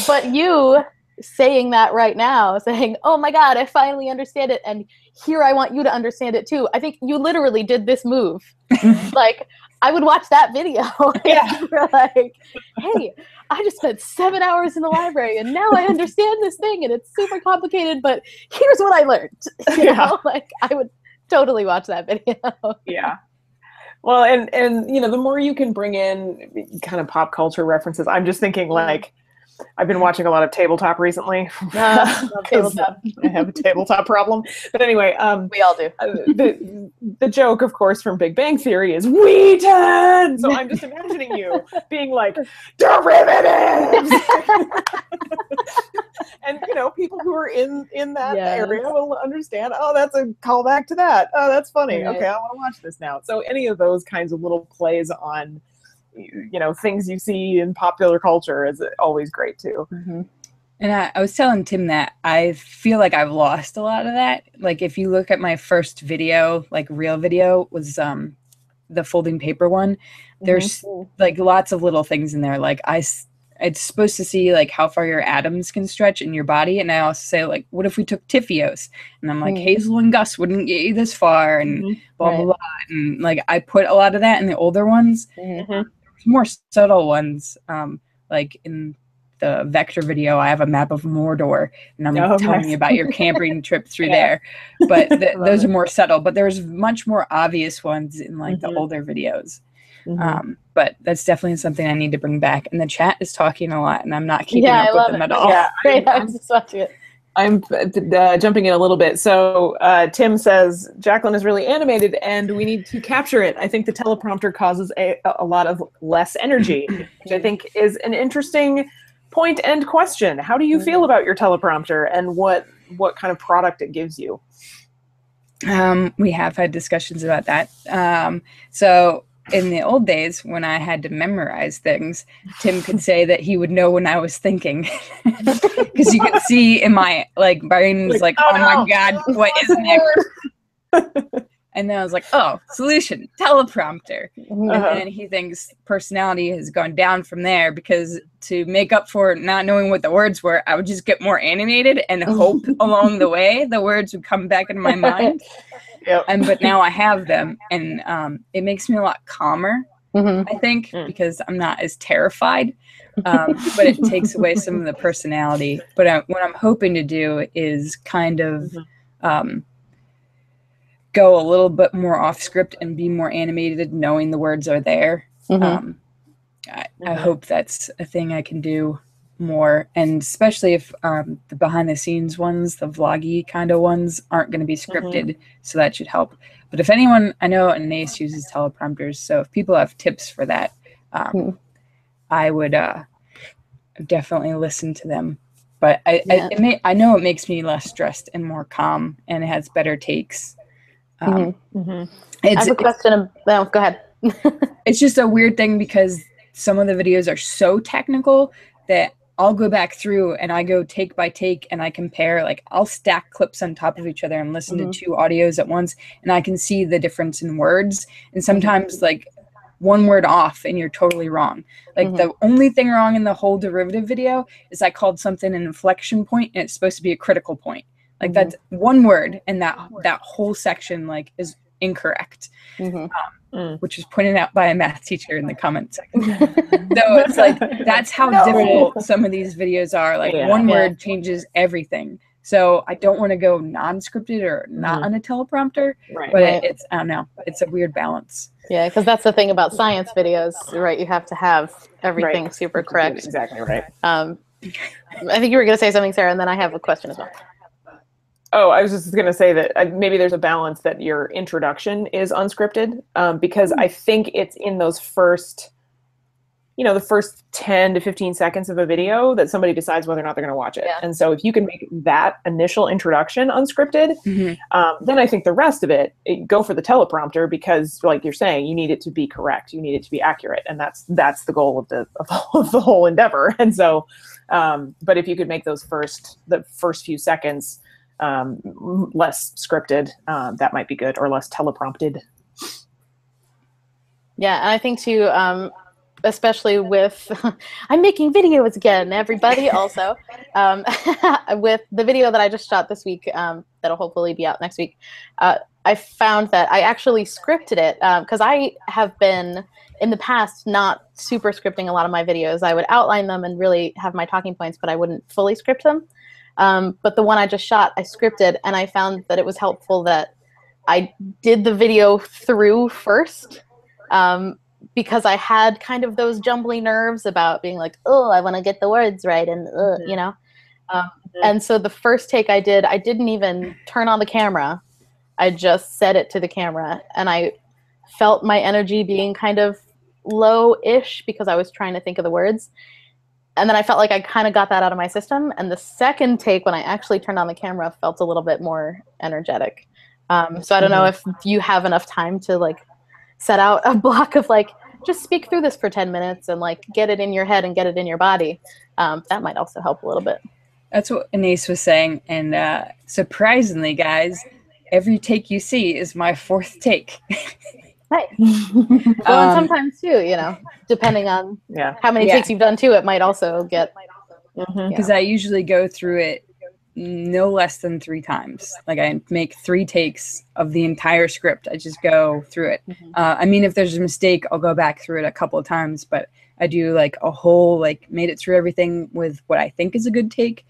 But you saying that right now, saying, oh my God, I finally understand it, and here I want you to understand it too. I think you literally did this move. Like, I would watch that video. If you were like, hey, I just spent 7 hours in the library and now I understand this thing and it's super complicated, but here's what I learned. You know, like, I would totally watch that video. Yeah. Well, and you know, the more you can bring in kind of pop culture references, I'm just thinking, like, I've been watching a lot of tabletop recently. Tabletop. I have a tabletop problem. But anyway, we all do. The joke, of course, from Big Bang Theory is Wheaton. So I'm just imagining you being like, derivatives. And, you know, people who are in that area will understand, oh, that's a callback to that. Oh, that's funny. Okay, I want to watch this now. So any of those kinds of little plays on, you know, things you see in popular culture is always great too. And I was telling Tim that I feel like I've lost a lot of that. Like, if you look at my first video, like real video, was the folding paper one. There's like lots of little things in there. Like, it's supposed to see like how far your atoms can stretch in your body. And I also say, like, what if we took Tifios? And I'm like, Hazel and Gus wouldn't get you this far, and blah, blah, blah. And like, I put a lot of that in the older ones. More subtle ones, like in the vector video, I have a map of Mordor, and I'm telling you about your camping trip through there. But those are more subtle. But there's much more obvious ones in like the older videos. But that's definitely something I need to bring back. And the chat is talking a lot, and I'm not keeping up with them at all. Yeah, I'm just watching it. I'm jumping in a little bit. So Tim says, Jacqueline is really animated and we need to capture it. I think the teleprompter causes a lot of less energy, which I think is an interesting point and question. How do you feel about your teleprompter, and what kind of product it gives you? We have had discussions about that. So in the old days, when I had to memorize things, Tim could say that he would know when I was thinking, because you could see in my brain was like, oh my God, what is next? And then I was like, oh, solution, teleprompter. And then he thinks personality has gone down from there, because to make up for not knowing what the words were, I would just get more animated and hope along the way the words would come back into my mind. But now I have them, and it makes me a lot calmer, I think, because I'm not as terrified. But it takes away some of the personality. But what I'm hoping to do is kind of go a little bit more off script and be more animated, knowing the words are there. I hope that's a thing I can do more, and especially if the behind the scenes ones, the vloggy kind of ones, aren't going to be scripted, so that should help. But if anyone, I know Anais uses teleprompters, so if people have tips for that, I would definitely listen to them. But I know it makes me less stressed and more calm, and it has better takes. I have a question. Go ahead. It's just a weird thing, because some of the videos are so technical that I'll go back through and I go take by take and I compare, like I'll stack clips on top of each other and listen to two audios at once, and I can see the difference in words. And sometimes like one word off and you're totally wrong. Like the only thing wrong in the whole derivative video is I called something an inflection point and it's supposed to be a critical point. Like that's one word, and that whole section like is incorrect, which was pointed out by a math teacher in the comment section. So it's like that's how difficult some of these videos are. Like one word changes everything. So I don't want to go non-scripted or not on a teleprompter, but it's I don't know. It's a weird balance. Yeah, because that's the thing about science videos, right? You have to have everything super correct. Exactly right. I think you were going to say something, Sarah, and then I have a question as well. Oh, I was just going to say that maybe there's a balance that your introduction is unscripted, because I think it's in those first, the first 10 to 15 seconds of a video that somebody decides whether or not they're going to watch it. Yeah. And so if you can make that initial introduction unscripted, then I think the rest of it, go for the teleprompter, because like you're saying, you need it to be correct. You need it to be accurate. And that's the goal of the whole endeavor. And so, but if you could make the first few seconds less scripted, that might be good, or less teleprompted. Yeah, and I think too, especially with, I'm making videos again, everybody, also, with the video that I just shot this week, that'll hopefully be out next week, I found that I actually scripted it, because I have been, in the past, not super scripting a lot of my videos. I would outline them and really have my talking points, but I wouldn't fully script them. But the one I just shot, I scripted, and I found that it was helpful that I did the video through first, because I had kind of those jumbly nerves about being like, oh, I want to get the words right, and and so the first take I didn't even turn on the camera. I just set it to the camera, and I felt my energy being kind of low-ish because I was trying to think of the words. And then I felt like I kind of got that out of my system. And the second take, when I actually turned on the camera, felt a little bit more energetic. So I don't know if you have enough time to like set out a block of like, just speak through this for 10 minutes and like get it in your head and get it in your body. That might also help a little bit. That's what Anais was saying. And surprisingly, guys, every take you see is my fourth take. Right. Well, and sometimes too, depending on how many takes you've done too, it might also get. Because I usually go through it no less than 3 times. Like I make 3 takes of the entire script. I just go through it. I mean, if there's a mistake, I'll go back through it a couple of times, but I do like a whole, like made it through everything with what I think is a good take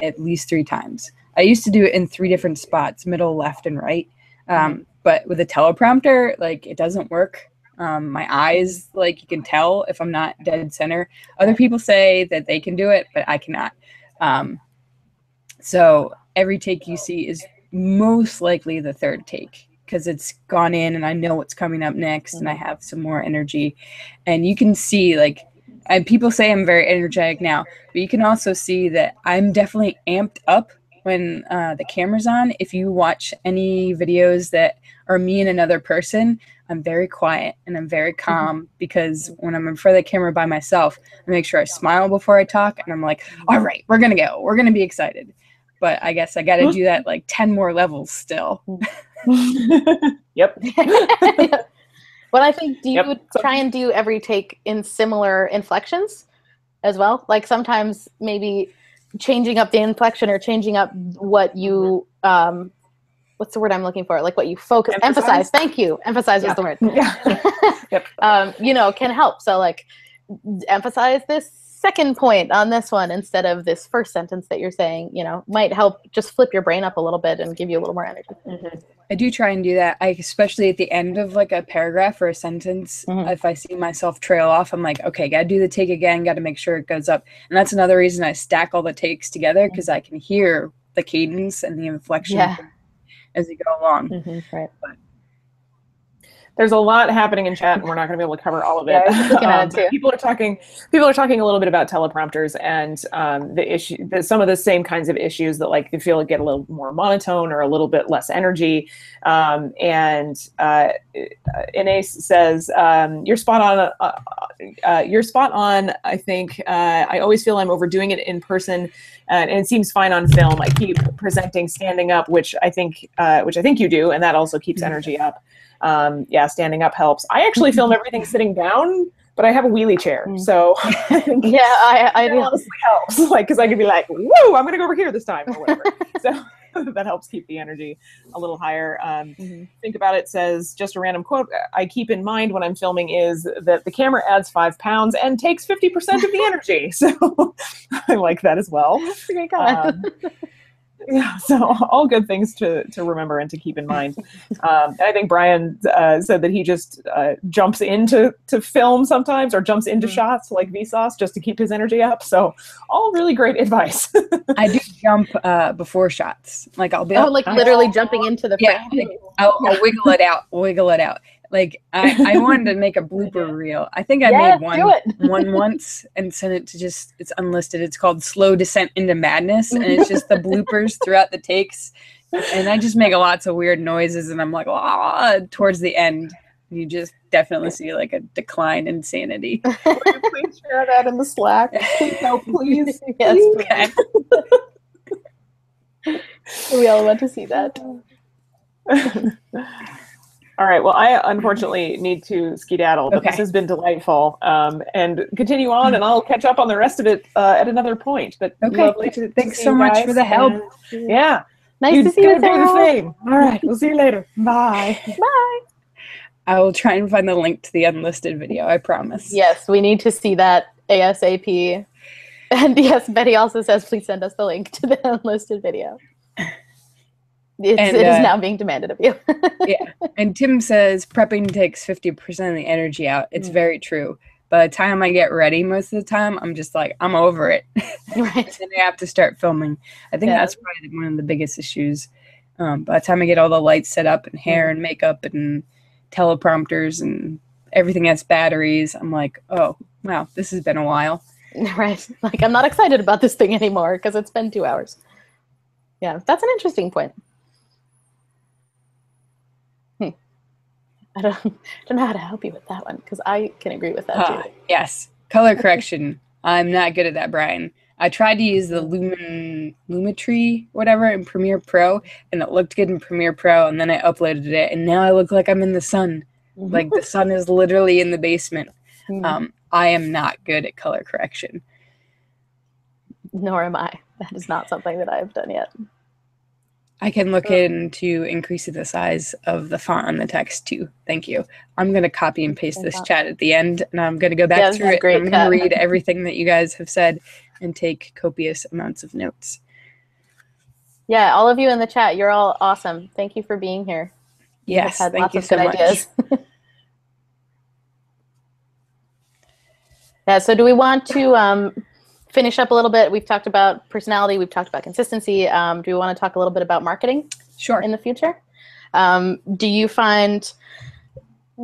at least 3 times. I used to do it in 3 different spots, middle, left, and right. But with a teleprompter, like it doesn't work. My eyes, like you can tell if I'm not dead center. Other people say that they can do it, but I cannot. So every take you see is most likely the 3rd take, because it's gone in and I know what's coming up next and I have some more energy. And you can see like, and people say I'm very energetic now, but you can also see that I'm definitely amped up when the camera's on. If you watch any videos that are me and another person, I'm very quiet and I'm very calm, because when I'm in front of the camera by myself, I make sure I smile before I talk, and I'm like, all right, we're going to go. We're going to be excited. But I guess I got to do that like 10 more levels still. Yep. Well, I think, do you try and do every take in similar inflections as well? Like sometimes maybe changing up the inflection or changing up what you, what's the word I'm looking for? Like what you focus, emphasize. Thank you. Emphasize is the word. Can help. So like emphasize this second point on this one instead of this first sentence that you're saying, might help just flip your brain up a little bit and give you a little more energy. I do try and do that. Especially at the end of like a paragraph or a sentence, if I see myself trail off, I'm like, okay, got to do the take again, got to make sure it goes up. And that's another reason I stack all the takes together, because I can hear the cadence and the inflection as you go along. Right. But there's a lot happening in chat, and we're not going to be able to cover all of it. People are talking a little bit about teleprompters and some of the same kinds of issues that like you feel like get a little more monotone or a little bit less energy. Anais says, "You're spot on. You're spot on. I think I always feel I'm overdoing it in person, and it seems fine on film. I keep presenting standing up, which I think you do, and that also keeps energy up." Yeah, standing up helps. I actually film everything sitting down, but I have a wheelie chair, so I think I it honestly helps. Like, because I could be like, "Woo, I'm gonna go over here this time," or whatever. So that helps keep the energy a little higher. Think About It says, just a random quote I keep in mind when I'm filming is that the camera adds 5 pounds and takes 50% of the energy. So I like that as well. That's a great comment. Yeah, so all good things to remember and to keep in mind. I think Brian said that he just jumps into film sometimes, or jumps into shots like Vsauce just to keep his energy up. So all really great advice. I do jump before shots. Like I'll be literally jumping into the frame. Like, I'll wiggle it out. Like I wanted to make a blooper reel. I think I made one once and sent it to it's unlisted. It's called Slow Descent into Madness, and it's just the bloopers throughout the takes. And I just make lots of weird noises, and I'm like, towards the end. You just definitely see like a decline in sanity. Will you please share that in the Slack? Please help, please. Yes, please. We all want to see that. All right. Well, I unfortunately need to skedaddle, but this has been delightful. And continue on, and I'll catch up on the rest of it at another point. But lovely to thanks see so you much guys. for the help. And, yeah. Nice to see you, do the same. All right. We'll see you later. Bye. Bye. I will try and find the link to the unlisted video. I promise. Yes, we need to see that ASAP. And yes, Betty also says, please send us the link to the unlisted video. It is now being demanded of you. Yeah. And Tim says prepping takes 50% of the energy out. It's very true. By the time I get ready, most of the time, I'm just like, I'm over it. Right. And I have to start filming. I think that's probably one of the biggest issues. By the time I get all the lights set up and hair and makeup and teleprompters and everything has batteries, I'm like, oh, wow, this has been a while. Right. Like, I'm not excited about this thing anymore because it's been 2 hours. Yeah, that's an interesting point. I don't know how to help you with that one, because I can agree with that too. Yes. Color correction. I'm not good at that, Brian. I tried to use the Lumetri, whatever, in Premiere Pro, and it looked good in Premiere Pro, and then I uploaded it, and now I look like I'm in the sun. Like, the sun is literally in the basement. I am not good at color correction. Nor am I. That is not something that I've done yet. I can look into increasing the size of the font on the text too. Thank you. I'm going to copy and paste this chat at the end, and I'm going to go back through it. I'm going to read everything that you guys have said and take copious amounts of notes. Yeah, all of you in the chat, you're all awesome. Thank you for being here. Yes, thank you so much. Ideas. Yeah, so do we want to finish up a little bit? We've talked about personality. We've talked about consistency. Do we want to talk a little bit about marketing? Sure. In the future? Do you find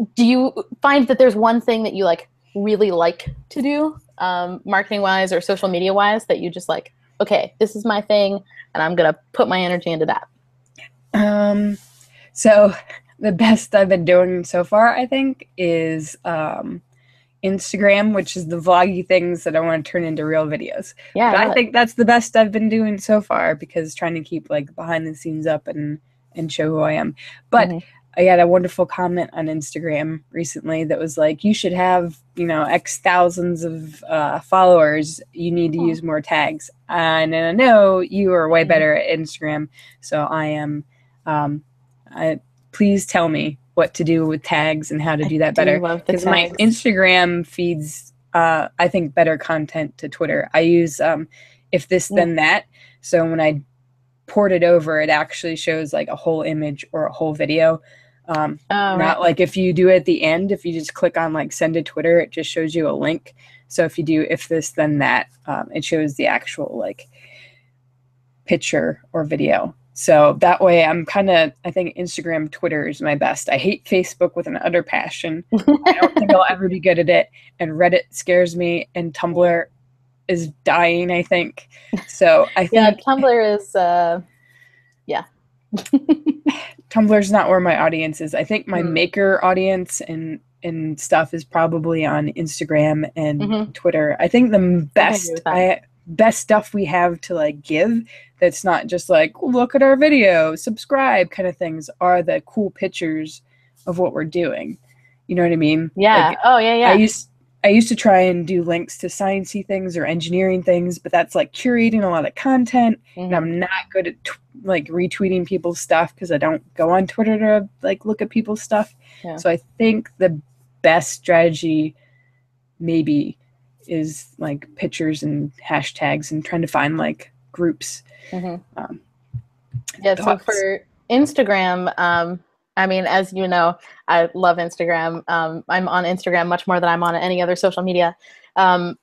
that there's one thing that you really like to do, marketing-wise or social media-wise, that you just like, okay, this is my thing, and I'm going to put my energy into that? So the best I've been doing so far, I think, is Instagram, which is the vloggy things that I want to turn into real videos. Yeah, but I think that's the best I've been doing so far, because trying to keep like behind the scenes up and show who I am. But I got a wonderful comment on Instagram recently that was like, you should have, X thousands of followers. You need to use more tags. And I know you are way better at Instagram. So I am, please tell me what to do with tags and how to do that better, because my Instagram feeds I think better content to Twitter. I use if this then that, so when I port it over, it actually shows like a whole image or a whole video, not like if you do it at the end, if you just click on like send to Twitter, it just shows you a link. So if you do if this then that, it shows the actual like picture or video. So that way I think Instagram, Twitter is my best. I hate Facebook with an utter passion. I don't think I'll ever be good at it. And Reddit scares me, and Tumblr is dying, I think. So I think... Yeah, Tumblr is, Tumblr's not where my audience is. I think my maker audience and stuff is probably on Instagram and Twitter. I think the best stuff we have to like give that's not just like look at our video, subscribe kind of things, are the cool pictures of what we're doing. You know what I mean? Yeah. Like, oh, yeah, yeah. I used to try and do links to sciencey things or engineering things, but that's like curating a lot of content, and I'm not good at like retweeting people's stuff because I don't go on Twitter to like look at people's stuff. Yeah. So I think the best strategy maybe is like pictures and hashtags and trying to find like groups. Yeah. So for Instagram, I mean, as you know, I love Instagram. I'm on Instagram much more than I'm on any other social media, and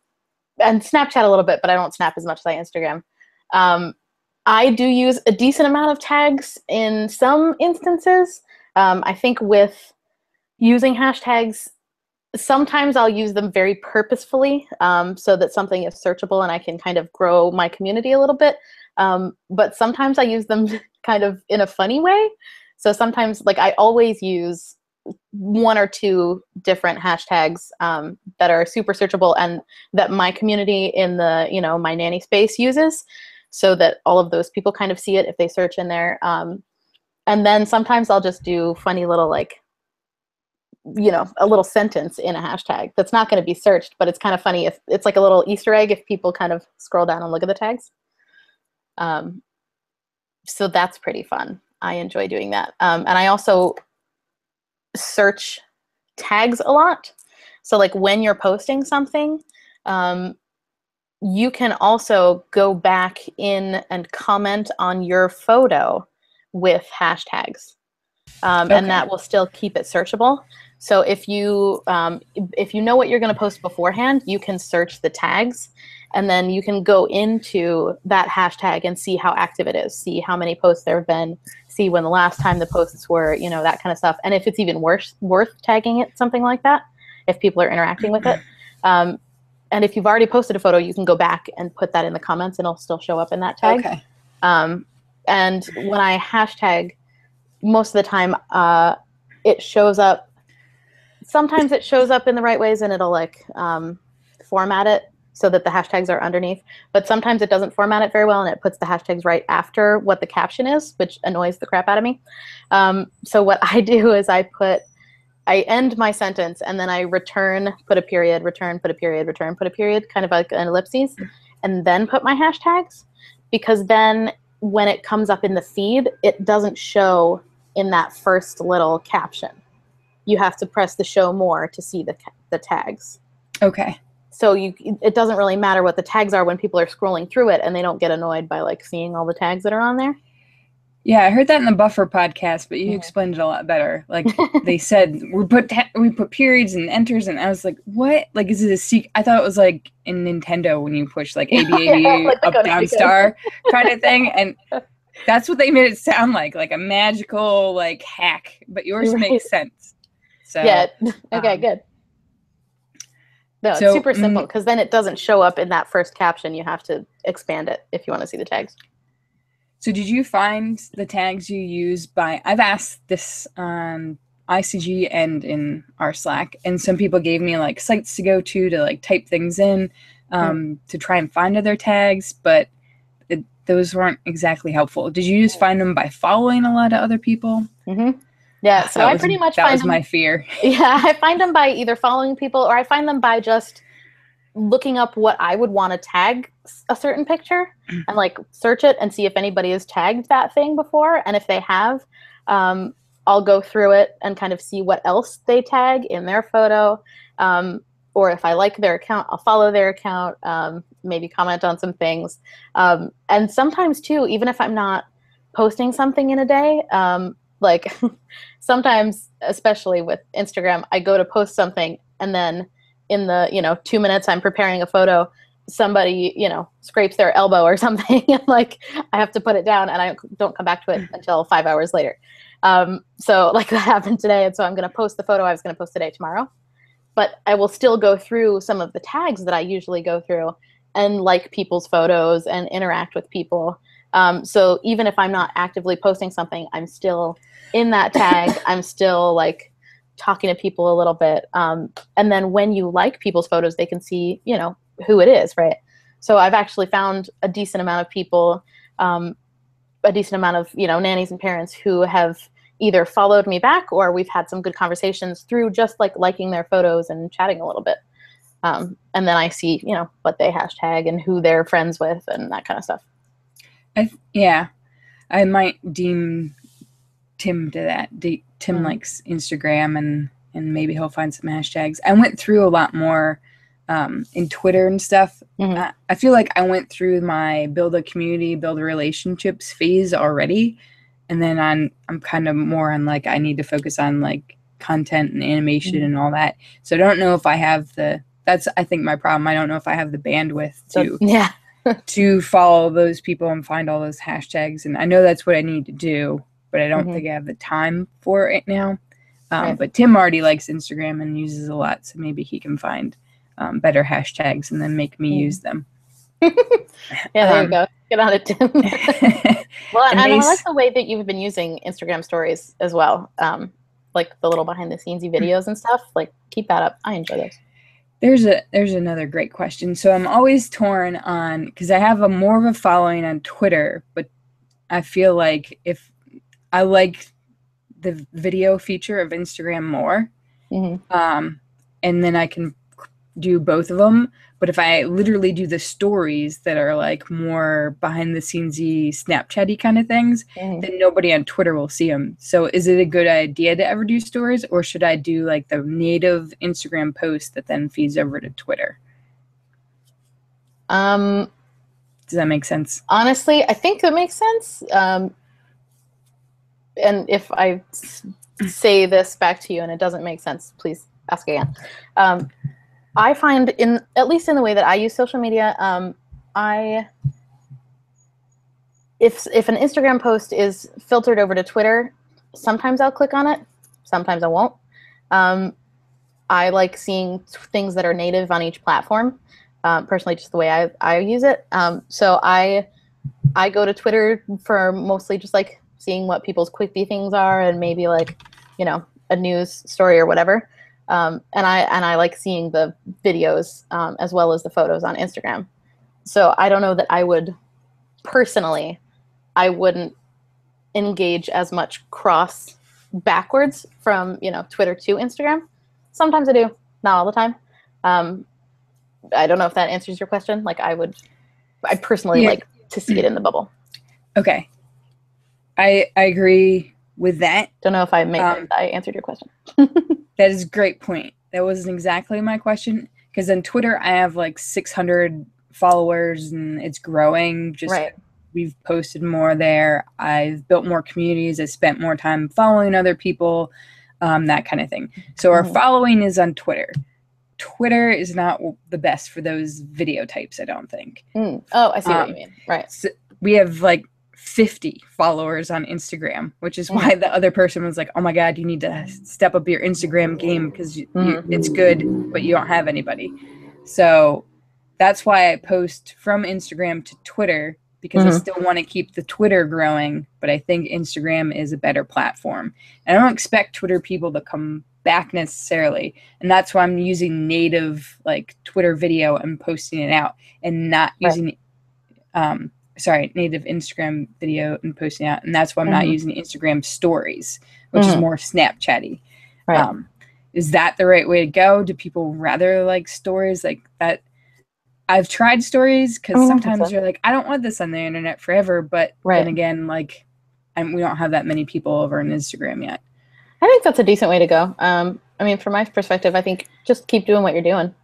Snapchat a little bit, but I don't snap as much as I Instagram. I do use a decent amount of tags in some instances. I think with using hashtags, sometimes I'll use them very purposefully, so that something is searchable and I can kind of grow my community a little bit. But sometimes I use them kind of in a funny way. So sometimes, like, I always use 1 or 2 different hashtags that are super searchable and that my community in the, you know, my nanny space uses, so that all of those people kind of see it if they search in there. And then sometimes I'll just do funny little, like, you know, a little sentence in a hashtag that's not going to be searched, but it's kind of funny if it's like a little Easter egg if people kind of scroll down and look at the tags. So that's pretty fun. I enjoy doing that. And I also search tags a lot. So like when you're posting something, you can also go back in and comment on your photo with hashtags. And that will still keep it searchable. So if you know what you're going to post beforehand, you can search the tags, and then you can go into that hashtag and see how active it is, see how many posts there have been, see when the last time the posts were, you know, that kind of stuff. And if it's even worth tagging it, something like that, if people are interacting with it. And if you've already posted a photo, you can go back and put that in the comments and it'll still show up in that tag. Okay. And when I hashtag, most of the time it shows up. Sometimes it shows up in the right ways and it'll like format it so that the hashtags are underneath. But sometimes it doesn't format it very well and it puts the hashtags right after what the caption is, which annoys the crap out of me. So what I do is I end my sentence and then I return, put a period, return, put a period, return, put a period, kind of like an ellipses, and then put my hashtags, because then when it comes up in the feed, it doesn't show in that first little caption. You have to press the show more to see the tags. Okay. So it doesn't really matter what the tags are when people are scrolling through it and they don't get annoyed by like seeing all the tags that are on there. Yeah, I heard that in the Buffer podcast, but you explained it a lot better. Like they said, we put periods and enters, and I was like, what? Like, is it a secret? I thought it was like in Nintendo when you push like A, B, A, B, like up, down, star kind of thing. And that's what they made it sound like a magical like hack. But yours makes sense. So yeah. Okay, good. No, it's super simple because then it doesn't show up in that first caption. You have to expand it if you want to see the tags. So did you find the tags you use I've asked this on ICG and in our Slack, and some people gave me like sites to go to like type things in to try and find other tags, but those weren't exactly helpful. Did you just find them by following a lot of other people? Mm-hmm. Yeah, so I pretty much that was my fear. Yeah, I find them by either following people or I find them by just looking up what I would want to tag a certain picture and like search it and see if anybody has tagged that thing before. And if they have, I'll go through it and kind of see what else they tag in their photo. Or if I like their account, I'll follow their account, maybe comment on some things. And sometimes too, even if I'm not posting something in a day, like sometimes, especially with Instagram, I go to post something and then in the 2 minutes I'm preparing a photo, somebody scrapes their elbow or something and like I have to put it down and I don't come back to it until 5 hours later. So like that happened today, and so I'm going to post the photo I was going to post today tomorrow, but I will still go through some of the tags that I usually go through and like people's photos and interact with people. So even if I'm not actively posting something, I'm still in that tag. I'm still like talking to people a little bit. And then when you like people's photos, they can see, who it is, right? So I've actually found a decent amount of people, a decent amount of, nannies and parents who have either followed me back or we've had some good conversations through just like liking their photos and chatting a little bit. And then I see, you know, what they hashtag and who they're friends with and that kind of stuff. Yeah, I might deem Tim to that. Tim likes Instagram, and maybe he'll find some hashtags. I went through a lot more in Twitter and stuff. I feel like I went through my build a community, build relationships phase already, and then I'm kind of more on like I need to focus on like content and animation and all that. So I don't know if I have that's I think my problem. I don't know if I have the bandwidth to follow those people and find all those hashtags. And I know that's what I need to do, but I don't think I have the time for it now. But Tim already likes Instagram and uses a lot, so maybe he can find better hashtags and then make me use them. Yeah, there you go. Get on it, Tim. Well, and I like the way that you've been using Instagram stories as well. Like the little behind the scenes videos and stuff. Like, keep that up. I enjoy those. There's another great question. So I'm always torn on, because I have more of a following on Twitter, but I feel like if I like the video feature of Instagram more, and then I can do both of them. But if I literally do the stories that are like more behind the scenes-y, Snapchat-y kind of things, then nobody on Twitter will see them. So is it a good idea to ever do stories, or should I do like the native Instagram post that then feeds over to Twitter? Does that make sense? Honestly, I think that makes sense. And if I say this back to you and it doesn't make sense, please ask again. I find, at least in the way that I use social media, if an Instagram post is filtered over to Twitter, sometimes I'll click on it, sometimes I won't. I like seeing things that are native on each platform, personally, just the way I use it. So I go to Twitter for mostly just like seeing what people's quippy things are and maybe like, you know, a news story or whatever. And I like seeing the videos as well as the photos on Instagram. So I don't know that I would personally, I wouldn't engage as much cross backwards from, you know, Twitter to Instagram. Sometimes I do, not all the time. I don't know if that answers your question. Like I personally like to see it in the bubble. Okay. I agree with that. Don't know if I answered your question. That is a great point. That wasn't exactly my question, because on Twitter I have like 600 followers and it's growing. We've posted more there. I've built more communities. I spent more time following other people, that kind of thing. So our following is on Twitter. Twitter is not the best for those video types, I don't think. Oh, I see what you mean. Right. So we have like 50 followers on Instagram, which is why the other person was like, oh my God, you need to step up your Instagram game because it's good, but you don't have anybody. So that's why I post from Instagram to Twitter, because I still want to keep the Twitter growing, but I think Instagram is a better platform. And I don't expect Twitter people to come back necessarily. And that's why I'm using native like Twitter video and posting it out, and not using native Instagram video and posting out. And that's why I'm not using Instagram stories, which is more Snapchatty. Right. Is that the right way to go? Do people rather like stories like that? I've tried stories because sometimes you're like, I don't want this on the internet forever. But then again, like we don't have that many people over on Instagram yet. I think that's a decent way to go. I mean, from my perspective, I think just keep doing what you're doing.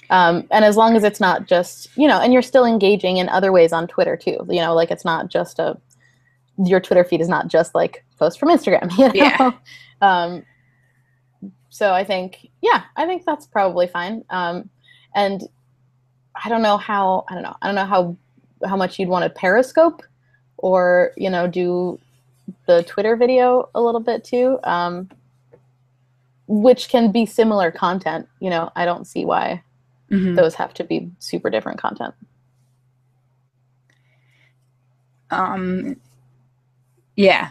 And as long as it's not just, you know, and you're still engaging in other ways on Twitter too, you know, like it's not just your Twitter feed is not just like post from Instagram, you know? Yeah. So I think that's probably fine. And I don't know how much you'd want to Periscope or, you know, do the Twitter video a little bit too, which can be similar content. You know, I don't see why those have to be super different content. Yeah.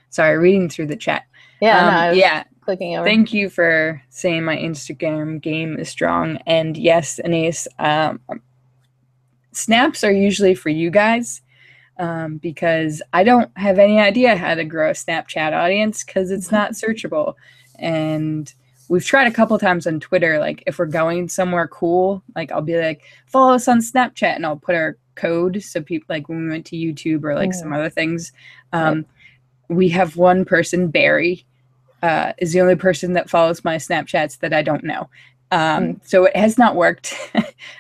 Sorry, reading through the chat. Yeah, clicking over. Thank you for saying my Instagram game is strong. And yes, Anais, snaps are usually for you guys. because I don't have any idea how to grow a Snapchat audience because it's not searchable. And we've tried a couple times on Twitter, like if we're going somewhere cool, like I'll be like, follow us on Snapchat, and I'll put our code so people, like when we went to YouTube or like some other things, we have one person, Barry, is the only person that follows my Snapchats that I don't know. So it has not worked.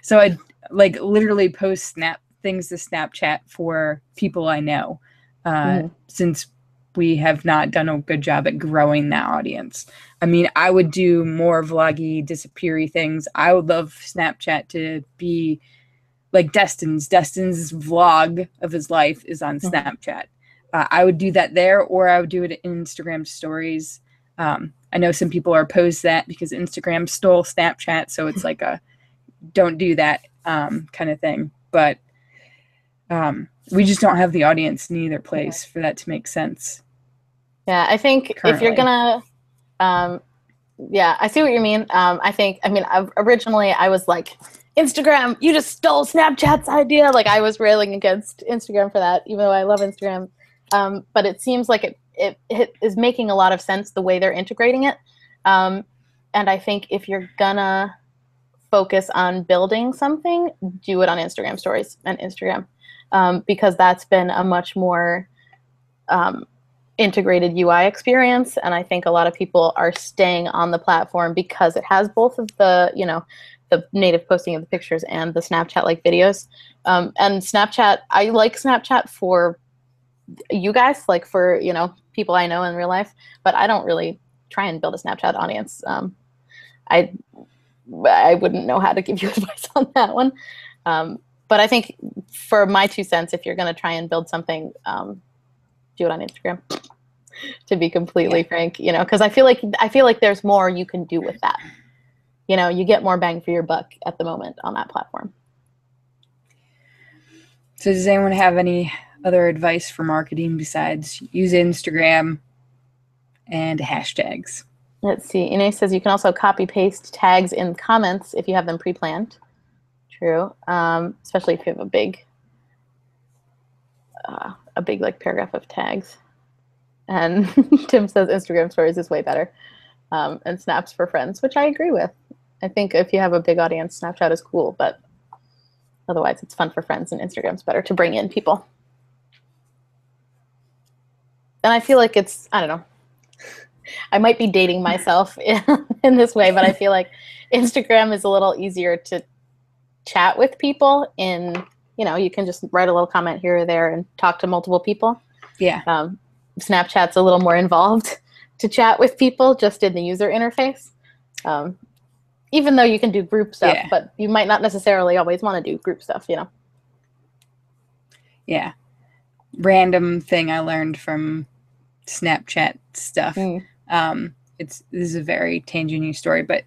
So I like literally post things to Snapchat for people I know, since we have not done a good job at growing that audience. I mean, I would do more vloggy, disappear-y things. I would love Snapchat to be like Destin's vlog of his life is on Snapchat. I would do that there, or I would do it in Instagram stories. I know some people are opposed to that because Instagram stole Snapchat, so it's like a don't do that kind of thing. But we just don't have the audience in either place for that to make sense. Yeah, I think currently. If you're gonna, yeah, I see what you mean. Originally I was like, Instagram, you just stole Snapchat's idea. Like I was railing against Instagram for that, even though I love Instagram. But it seems like it is making a lot of sense the way they're integrating it. And I think if you're gonna focus on building something, do it on Instagram stories and Instagram. Because that's been a much more integrated UI experience. And I think a lot of people are staying on the platform because it has both of the, the native posting of the pictures and the Snapchat-like videos. And Snapchat, I like Snapchat for you guys, like for, people I know in real life, but I don't really try and build a Snapchat audience. I wouldn't know how to give you advice on that one. But I think for my 2 cents, if you're going to try and build something, do it on Instagram, to be completely frank, because I feel like there's more you can do with that. You get more bang for your buck at the moment on that platform. So does anyone have any other advice for marketing besides use Instagram and hashtags? Let's see. Ine says you can also copy paste tags in comments if you have them pre-planned. True. Especially if you have a big like paragraph of tags. And Tim says Instagram stories is way better. And snaps for friends, which I agree with. I think if you have a big audience, Snapchat is cool, but otherwise it's fun for friends and Instagram's better to bring in people. And I feel like I don't know, I might be dating myself in this way, but I feel like Instagram is a little easier to chat with people you can just write a little comment here or there and talk to multiple people. Yeah. Snapchat's a little more involved to chat with people just in the user interface. Even though you can do group stuff, but you might not necessarily always want to do group stuff, Yeah. Random thing I learned from Snapchat stuff. This is a very tangent story, but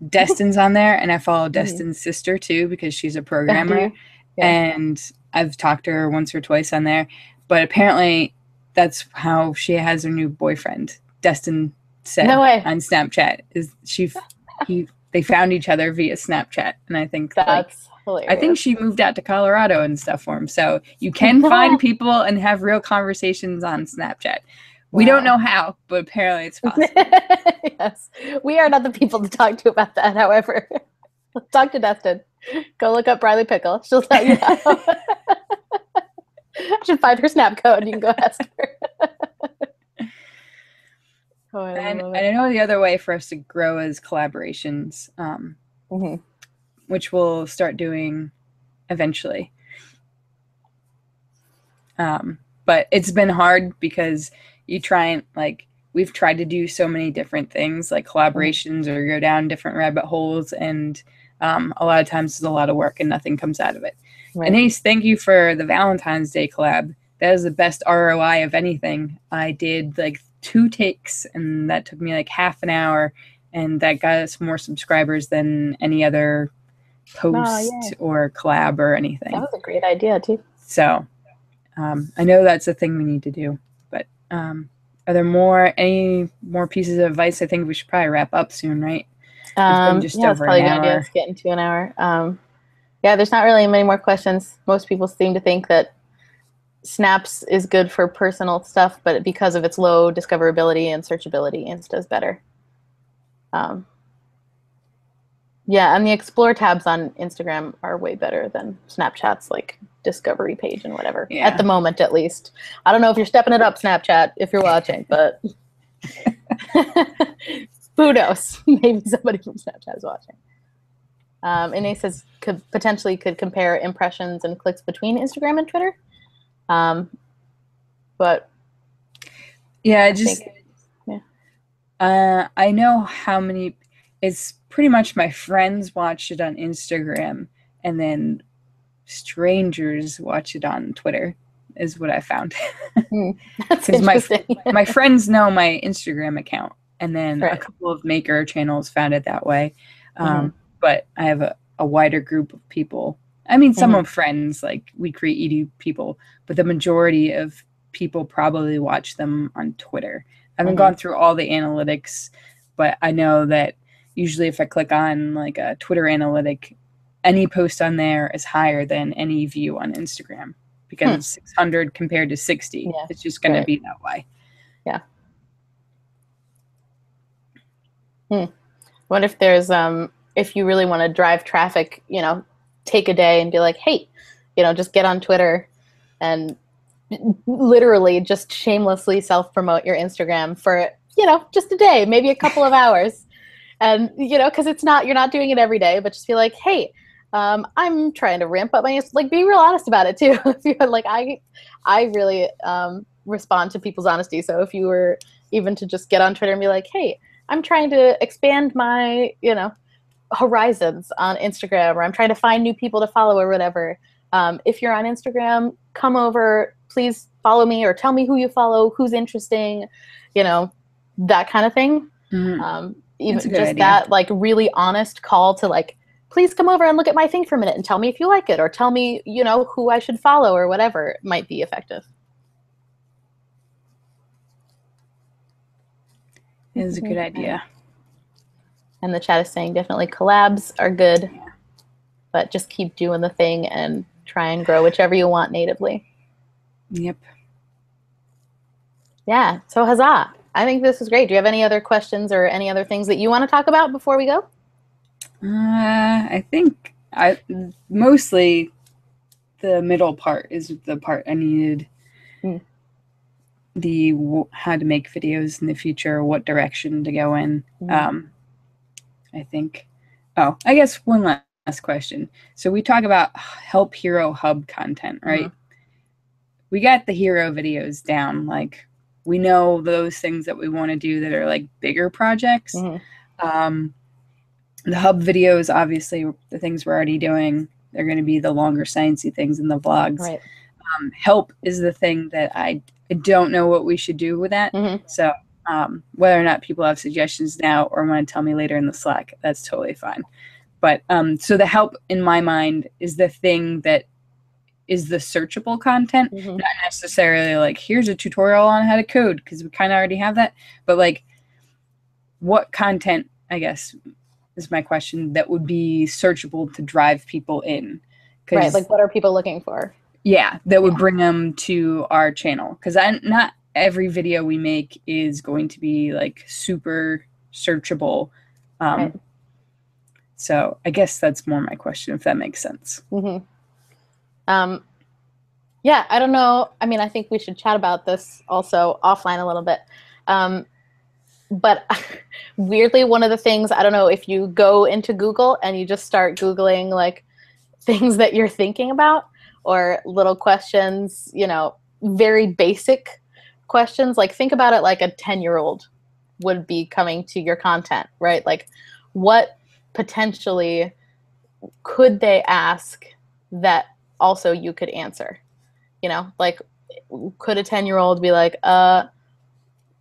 Destin's on there, and I follow Destin's sister too because she's a programmer. And I've talked to her once or twice on there, but apparently that's how she has her new boyfriend. Destin said on Snapchat they found each other via Snapchat, and I think that's hilarious. I think she moved out to Colorado and stuff for him. So you can find people and have real conversations on Snapchat. We don't know how, but apparently it's possible. Yes, we are not the people to talk to about that. However, talk to Destin. Go look up Briley Pickle. She'll tell you how. I should find her Snap code. You can go ask her. And I know the other way for us to grow is collaborations, which we'll start doing eventually. But it's been hard because you try and we've tried to do so many different things like collaborations or go down different rabbit holes, and a lot of times it's a lot of work and nothing comes out of it. Right. And Ace, thank you for the Valentine's Day collab. That is the best ROI of anything. I did 2 takes, and that took me half an hour, and that got us more subscribers than any other post or collab or anything. That was a great idea too. So I know that's a thing we need to do, but are there any more pieces of advice? I think we should probably wrap up soon, right? It's been just over an hour. Let's get into an hour. There's not really many more questions. Most people seem to think that Snaps is good for personal stuff, but because of its low discoverability and searchability, Insta's better. Yeah, and the explore tabs on Instagram are way better than Snapchat's like discovery page and whatever. Yeah. At the moment, at least. I don't know if you're stepping it up, Snapchat, if you're watching, but who knows? Maybe somebody from Snapchat is watching. And he says could compare impressions and clicks between Instagram and Twitter. But yeah, I know how many. It's pretty much my friends watch it on Instagram, and then strangers watch it on Twitter, is what I found. That's interesting. my friends know my Instagram account, and then Right. a couple of maker channels found it that way. But I have a wider group of people. I mean, some of friends, like we create edu people, but the majority of people probably watch them on Twitter. I haven't gone through all the analytics, but I know that usually if I click on like a Twitter analytic, any post on there is higher than any view on Instagram because it's 600 compared to 60. Yeah. It's just going to be that way. Yeah. What if there's, if you really want to drive traffic, you know, take a day and be like, hey, you know, just get on Twitter and literally just shamelessly self-promote your Instagram for, you know, just a day, maybe a couple of hours. And, you know, because you're not doing it every day, but just be like, hey, I'm trying to ramp up my, like, be real honest about it too. If you're like, I really respond to people's honesty. So if you were even to just get on Twitter and be like, hey, I'm trying to expand my, you know, horizons on Instagram, or I'm trying to find new people to follow or whatever. If you're on Instagram, come over, please follow me or tell me who you follow, who's interesting, you know, that kind of thing. Even just idea. That like really honest call to like, please come over and look at my thing for a minute and tell me if you like it, or tell me, you know, who I should follow or whatever might be effective. It is a good idea. And the chat is saying definitely collabs are good, but just keep doing the thing and try and grow whichever you want natively. Yep. Yeah, so huzzah. I think this is great. Do you have any other questions or any other things that you want to talk about before we go? I think mostly the middle part is the part I needed. The how to make videos in the future, what direction to go in. I think. Oh, I guess one last question. So we talk about Help Hero Hub content, right? We got the hero videos down. Like, we know those things that we want to do that are like bigger projects. The hub videos, obviously, the things we're already doing, they're going to be the longer sciencey things in the vlogs. Right. Help is the thing that I don't know what we should do with that. So whether or not people have suggestions now or want to tell me later in the Slack, that's totally fine. But so the help in my mind is the thing that is the searchable content, not necessarily like, here's a tutorial on how to code, because we kind of already have that. But like, what content, I guess, is my question, that would be searchable to drive people in. Right, like what are people looking for? Yeah, that would bring them to our channel. Because not every video we make is going to be like super searchable. Right. So I guess that's more my question, if that makes sense. Yeah, I don't know. I mean, I think we should chat about this also offline a little bit. But weirdly, one of the things, I don't know if you go into Google and you just start Googling like things that you're thinking about, or little questions, you know, very basic questions. Like, think about it like a 10-year-old would be coming to your content, right? Like, what potentially could they ask that also you could answer? You know, like, could a 10-year-old be like,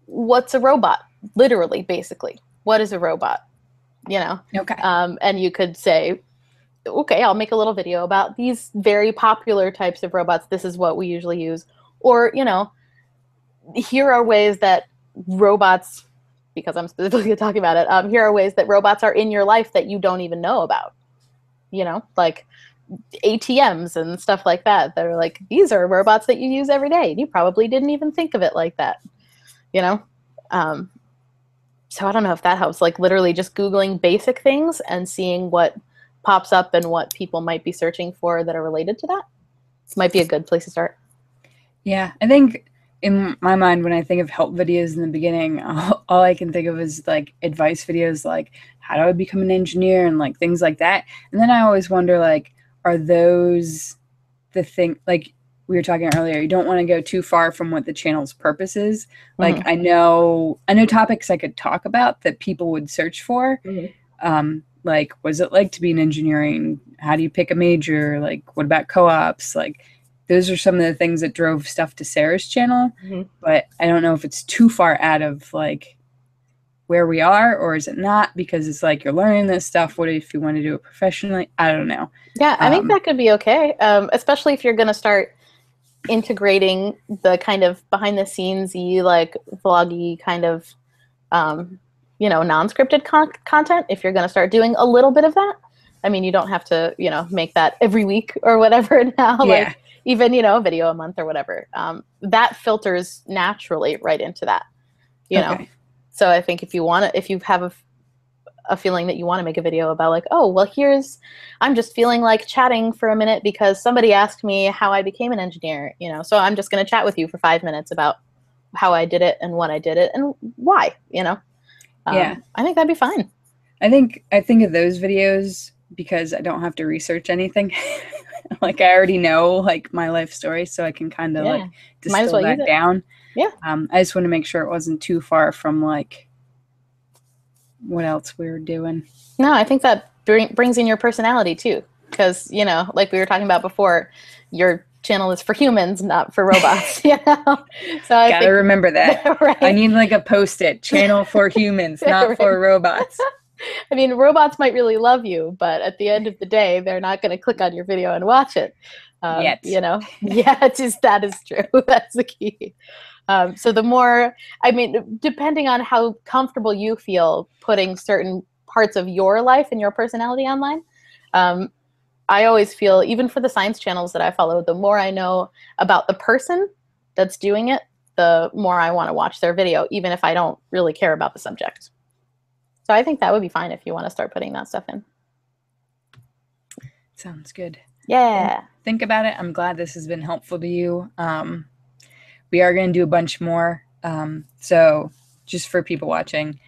what's a robot? Literally, basically, what is a robot? You know? Okay. And you could say, okay, I'll make a little video about these very popular types of robots. This is what we usually use. Or, you know, here are ways that robots, because I'm specifically talking about it, here are ways that robots are in your life that you don't even know about. You know, like, ATMs and stuff like that that are like, these are robots that you use every day and you probably didn't even think of it like that, you know. So I don't know if that helps, like literally just Googling basic things and seeing what pops up and what people might be searching for that are related to that. This might be a good place to start. Yeah, I think in my mind, when I think of help videos in the beginning, all I can think of is like advice videos, like how do I become an engineer and like things like that. And then I always wonder, like, are those the thing, like we were talking earlier, you don't want to go too far from what the channel's purpose is. Like I know topics I could talk about that people would search for. Like, what is it like to be in engineering? How do you pick a major? Like, what about co-ops? Like, those are some of the things that drove stuff to Sarah's channel. But I don't know if it's too far out of like where we are, or is it not? Because it's like, you're learning this stuff. What if you want to do it professionally? I don't know. Yeah, I think that could be okay. Especially if you're going to start integrating the kind of behind the scenes-y, like vloggy kind of, you know, non-scripted content. If you're going to start doing a little bit of that, I mean, you don't have to, you know, make that every week or whatever now. Like even, you know, a video a month or whatever. That filters naturally right into that, you know. So I think if you want to, if you have a feeling that you want to make a video about like, oh, well, I'm just feeling like chatting for a minute because somebody asked me how I became an engineer, you know, so I'm just going to chat with you for 5 minutes about how I did it and when I did it and why, you know. I think that'd be fine. I think of those videos because I don't have to research anything. Like, I already know like my life story, so I can kind of like distill that down. I just want to make sure it wasn't too far from like what else we were doing. No, I think that brings in your personality too, because, you know, like we were talking about before, your channel is for humans, not for robots. You know, so I gotta remember that. Right? I need like a post-it: channel for humans, not for robots. I mean, robots might really love you, but at the end of the day, they're not going to click on your video and watch it. Yet. You know, that is true. That's the key. So the more, I mean, depending on how comfortable you feel putting certain parts of your life and your personality online, I always feel, even for the science channels that I follow, the more I know about the person that's doing it, the more I want to watch their video, even if I don't really care about the subject. So I think that would be fine if you want to start putting that stuff in. Sounds good. Yeah. Think about it. I'm glad this has been helpful to you. We are going to do a bunch more. So just for people watching,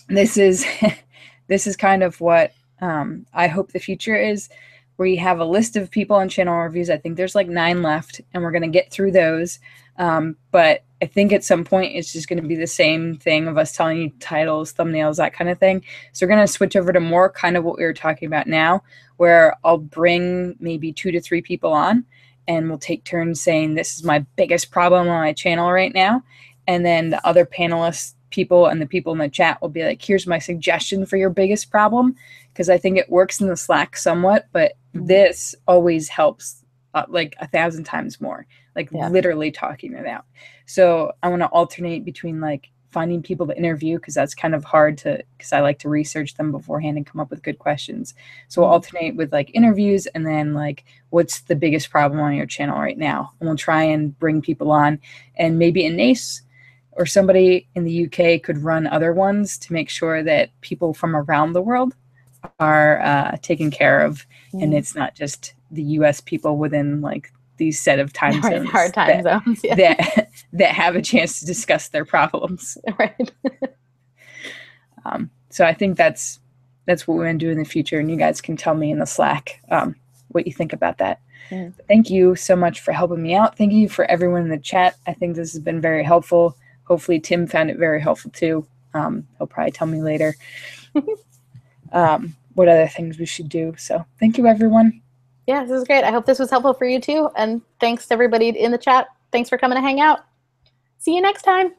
this is kind of what I hope the future is. We have a list of people on channel reviews. I think there's like 9 left, and we're going to get through those. But I think at some point it's just going to be the same thing of us telling you titles, thumbnails, that kind of thing. So we're going to switch over to more kind of what we were talking about now, where I'll bring maybe 2 to 3 people on, and we'll take turns saying, this is my biggest problem on my channel right now. And then the other panelists, people, and the people in the chat will be like, here's my suggestion for your biggest problem. Because I think it works in the Slack somewhat, but this always helps like 1,000 times more, like literally talking it out. So I want to alternate between like finding people to interview, because that's kind of hard to, because I like to research them beforehand and come up with good questions. So we'll alternate with like interviews, and then like, what's the biggest problem on your channel right now? And we'll try and bring people on, and maybe Inace or somebody in the UK could run other ones to make sure that people from around the world are taken care of, and it's not just the US people within like these set of time zones, hard time zones, that have a chance to discuss their problems. Right. So I think that's what we're going to do in the future, and you guys can tell me in the Slack what you think about that. Thank you so much for helping me out. Thank you for everyone in the chat. I think this has been very helpful. Hopefully Tim found it very helpful too. He'll probably tell me later what other things we should do. So thank you, everyone. Yeah, this is great. I hope this was helpful for you too. And thanks to everybody in the chat. Thanks for coming to hang out. See you next time.